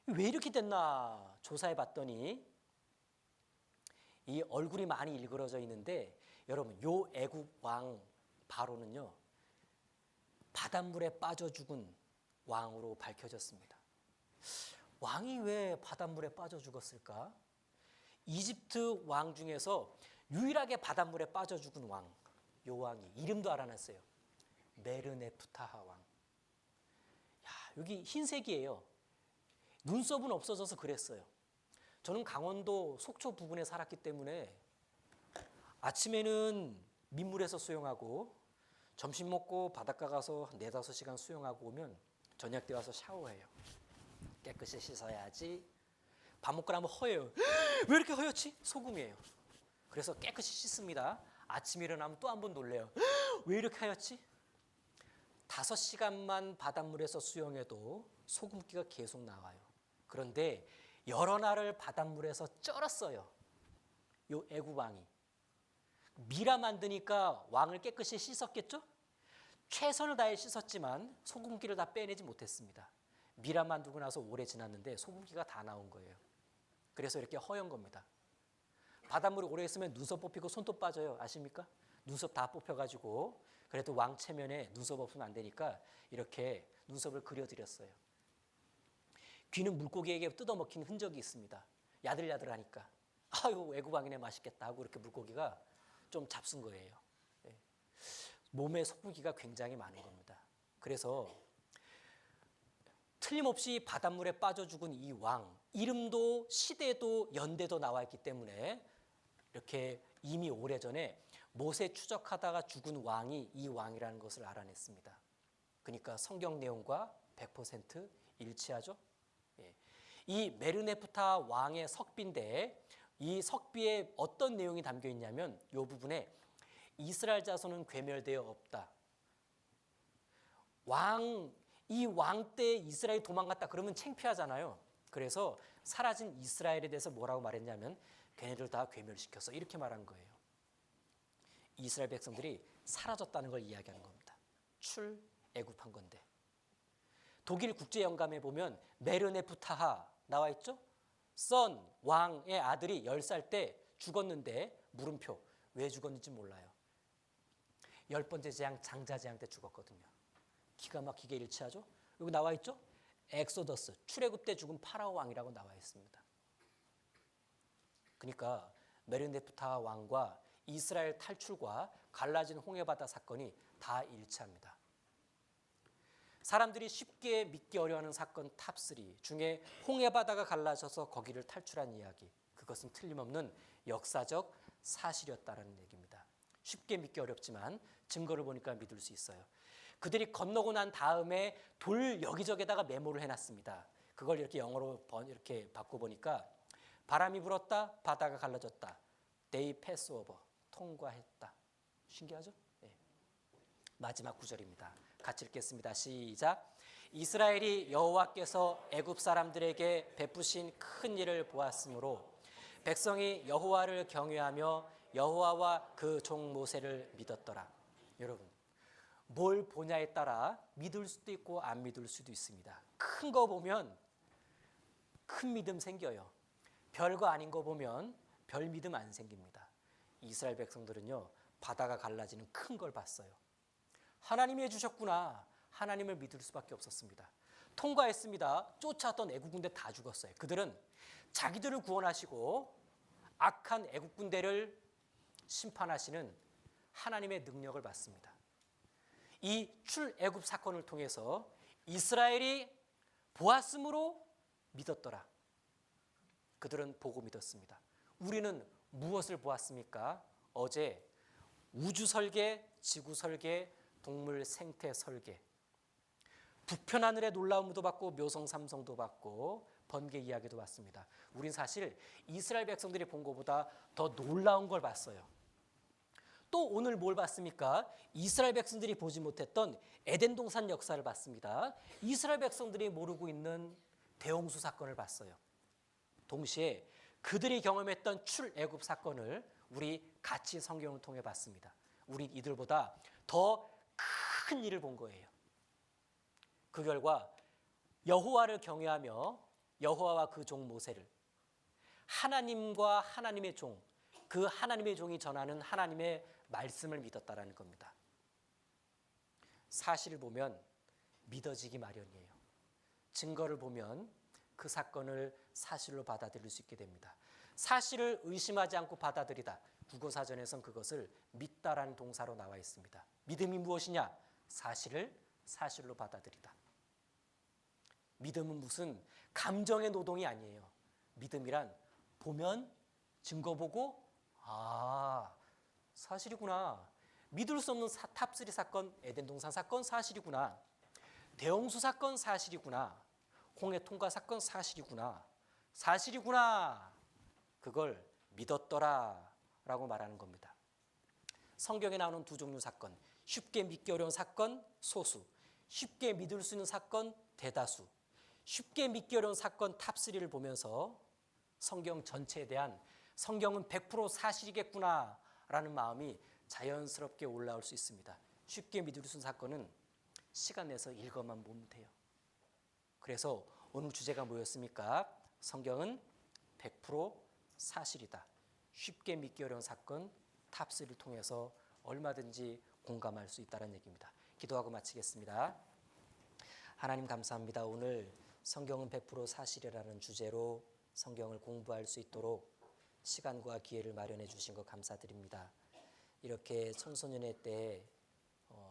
왜 이렇게 됐나 조사해 봤더니 이 얼굴이 많이 일그러져 있는데, 여러분, 요 애국 왕 바로는요, 바닷물에 빠져 죽은 왕으로 밝혀졌습니다. 왕이 왜 바닷물에 빠져 죽었을까? 이집트 왕 중에서 유일하게 바닷물에 빠져 죽은 왕, 요 왕이 이름도 알아냈어요. 메르네프타하 왕. 야, 여기 흰색이에요. 눈썹은 없어져서 그랬어요. 저는 강원도 속초 부근에 살았기 때문에 아침에는 민물에서 수영하고 점심 먹고 바닷가 가서 4-5시간 수영하고 오면 저녁 때 와서 샤워해요. 깨끗이 씻어야지. 밥 먹고 나면 허예요. 왜 이렇게 허옇지? 소금이에요. 그래서 깨끗이 씻습니다. 아침에 일어나면 또 한 번 놀래요. 왜 이렇게 하얗지? 5시간만 바닷물에서 수영해도 소금기가 계속 나와요. 그런데 여러 날을 바닷물에서 쩔었어요. 요 애국왕이. 미라 만드니까 왕을 깨끗이 씻었겠죠? 최선을 다해 씻었지만 소금기를 다 빼내지 못했습니다. 미라 만들고 나서 오래 지났는데 소금기가 다 나온 거예요. 그래서 이렇게 허연 겁니다. 바닷물에 오래 있으면 눈썹 뽑히고 손톱 빠져요. 아십니까? 눈썹 다 뽑혀가지고 그래도 왕 체면에 눈썹 없으면 안 되니까 이렇게 눈썹을 그려드렸어요. 귀는 물고기에게 뜯어먹힌 흔적이 있습니다. 야들야들하니까 아유 애국왕이네 맛있겠다 하고 이렇게 물고기가 좀 잡순 거예요. 몸에 소금기가 굉장히 많은 겁니다. 그래서 틀림없이 바닷물에 빠져 죽은 이 왕, 이름도 시대도 연대도 나와 있기 때문에 이렇게 이미 오래전에 못에 추적하다가 죽은 왕이 이 왕이라는 것을 알아냈습니다. 그러니까 성경 내용과 100% 일치하죠. 이 메르네프타 왕의 석비인데 이 석비에 어떤 내용이 담겨 있냐면 이 부분에 이스라엘 자손은 괴멸되어 없다. 이 왕 때 이스라엘이 도망갔다 그러면 창피하잖아요. 그래서 사라진 이스라엘에 대해서 뭐라고 말했냐면 걔네들 다 괴멸시켰어 이렇게 말한 거예요. 이스라엘 백성들이 사라졌다는 걸 이야기하는 겁니다. 출애굽한 건데. 독일 국제영감에 보면 메르네프타하 나와 있죠? 선 왕의 아들이 10살 때 죽었는데 물음표 왜 죽었는지 몰라요. 10번째 재앙 장자재앙 때 죽었거든요. 기가 막히게 일치하죠? 여기 나와 있죠? 엑소더스 출애굽 때 죽은 파라오 왕이라고 나와 있습니다. 그러니까 메르네프타 왕과 이스라엘 탈출과 갈라진 홍해바다 사건이 다 일치합니다. 사람들이 쉽게 믿기 어려워하는 사건 탑3 중에 홍해바다가 갈라져서 거기를 탈출한 이야기, 그것은 틀림없는 역사적 사실이었다는 얘기입니다. 쉽게 믿기 어렵지만 증거를 보니까 믿을 수 있어요. 그들이 건너고 난 다음에 돌 여기저기다가 메모를 해놨습니다. 그걸 이렇게 영어로 이렇게 바꿔보니까 바람이 불었다, 바다가 갈라졌다. They pass over, 통과했다. 신기하죠? 네. 마지막 구절입니다. 같이 읽겠습니다. 시작. 이스라엘이 여호와께서 애굽 사람들에게 베푸신 큰 일을 보았으므로 백성이 여호와를 경외하며 여호와와 그 종 모세를 믿었더라. 여러분, 뭘 보냐에 따라 믿을 수도 있고 안 믿을 수도 있습니다. 큰 거 보면 큰 믿음 생겨요. 별거 아닌 거 보면 별 믿음 안 생깁니다. 이스라엘 백성들은요, 바다가 갈라지는 큰 걸 봤어요. 하나님이 해주셨구나. 하나님을 믿을 수밖에 없었습니다. 통과했습니다. 쫓아왔던 애국 군대 다 죽었어요. 그들은 자기들을 구원하시고 악한 애국 군대를 심판하시는 하나님의 능력을 받습니다. 이 출애굽 사건을 통해서 이스라엘이 보았으므로 믿었더라. 그들은 보고 믿었습니다. 우리는 무엇을 보았습니까? 어제 우주 설계, 지구 설계, 동물 생태 설계, 부편 하늘의 놀라움도 받고 묘성 삼성도 받고 번개 이야기도 봤습니다. 우린 사실 이스라엘 백성들이 본 것보다 더 놀라운 걸 봤어요. 또 오늘 뭘 봤습니까? 이스라엘 백성들이 보지 못했던 에덴 동산 역사를 봤습니다. 이스라엘 백성들이 모르고 있는 대홍수 사건을 봤어요. 동시에 그들이 경험했던 출애굽 사건을 우리 같이 성경을 통해 봤습니다. 우리 이들보다 더 큰 일을 본 거예요. 그 결과 여호와를 경외하며 여호와와 그 종 모세를, 하나님과 하나님의 종, 그 하나님의 종이 전하는 하나님의 말씀을 믿었다라는 겁니다. 사실을 보면 믿어지기 마련이에요. 증거를 보면 그 사건을 사실로 받아들일 수 있게 됩니다. 사실을 의심하지 않고 받아들이다. 국어사전에선 그것을 믿다라는 동사로 나와 있습니다. 믿음이 무엇이냐? 사실을 사실로 받아들이다. 믿음은 무슨 감정의 노동이 아니에요. 믿음이란 보면 증거 보고 사실이구나. 믿을 수 없는 탑3 사건, 에덴 동산 사건 사실이구나. 대홍수 사건 사실이구나. 홍해 통과 사건 사실이구나. 사실이구나. 그걸 믿었더라 라고 말하는 겁니다. 성경에 나오는 두 종류 사건, 쉽게 믿기 어려운 사건 소수, 쉽게 믿을 수 있는 사건 대다수, 쉽게 믿기 어려운 사건 탑3를 보면서 성경 전체에 대한 성경은 100% 사실이겠구나 라는 마음이 자연스럽게 올라올 수 있습니다. 쉽게 믿을 수 있는 사건은 시간 내서 읽어만 보면 돼요. 그래서 오늘 주제가 뭐였습니까? 성경은 100% 사실이다. 쉽게 믿기 어려운 사건 탑3를 통해서 얼마든지 공감할 수 있다는 얘기입니다. 기도하고 마치겠습니다. 하나님 감사합니다. 오늘 성경은 100% 사실이라는 주제로 성경을 공부할 수 있도록 시간과 기회를 마련해 주신 것 감사드립니다. 이렇게 청소년의 때에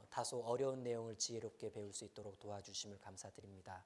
다소 어려운 내용을 지혜롭게 배울 수 있도록 도와주심을 감사드립니다.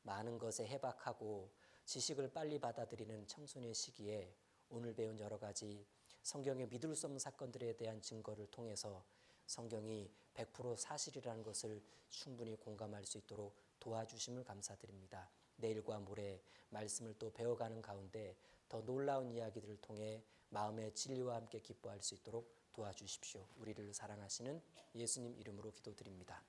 많은 것에 해박하고 지식을 빨리 받아들이는 청소년 시기에 오늘 배운 여러 가지 성경의 믿을 수 없는 사건들에 대한 증거를 통해서 성경이 100% 사실이라는 것을 충분히 공감할 수 있도록 도와주심을 감사드립니다. 내일과 모레 말씀을 또 배워가는 가운데 더 놀라운 이야기들을 통해 마음의 진리와 함께 기뻐할 수 있도록 도와주십시오. 우리를 사랑하시는 예수님 이름으로 기도드립니다.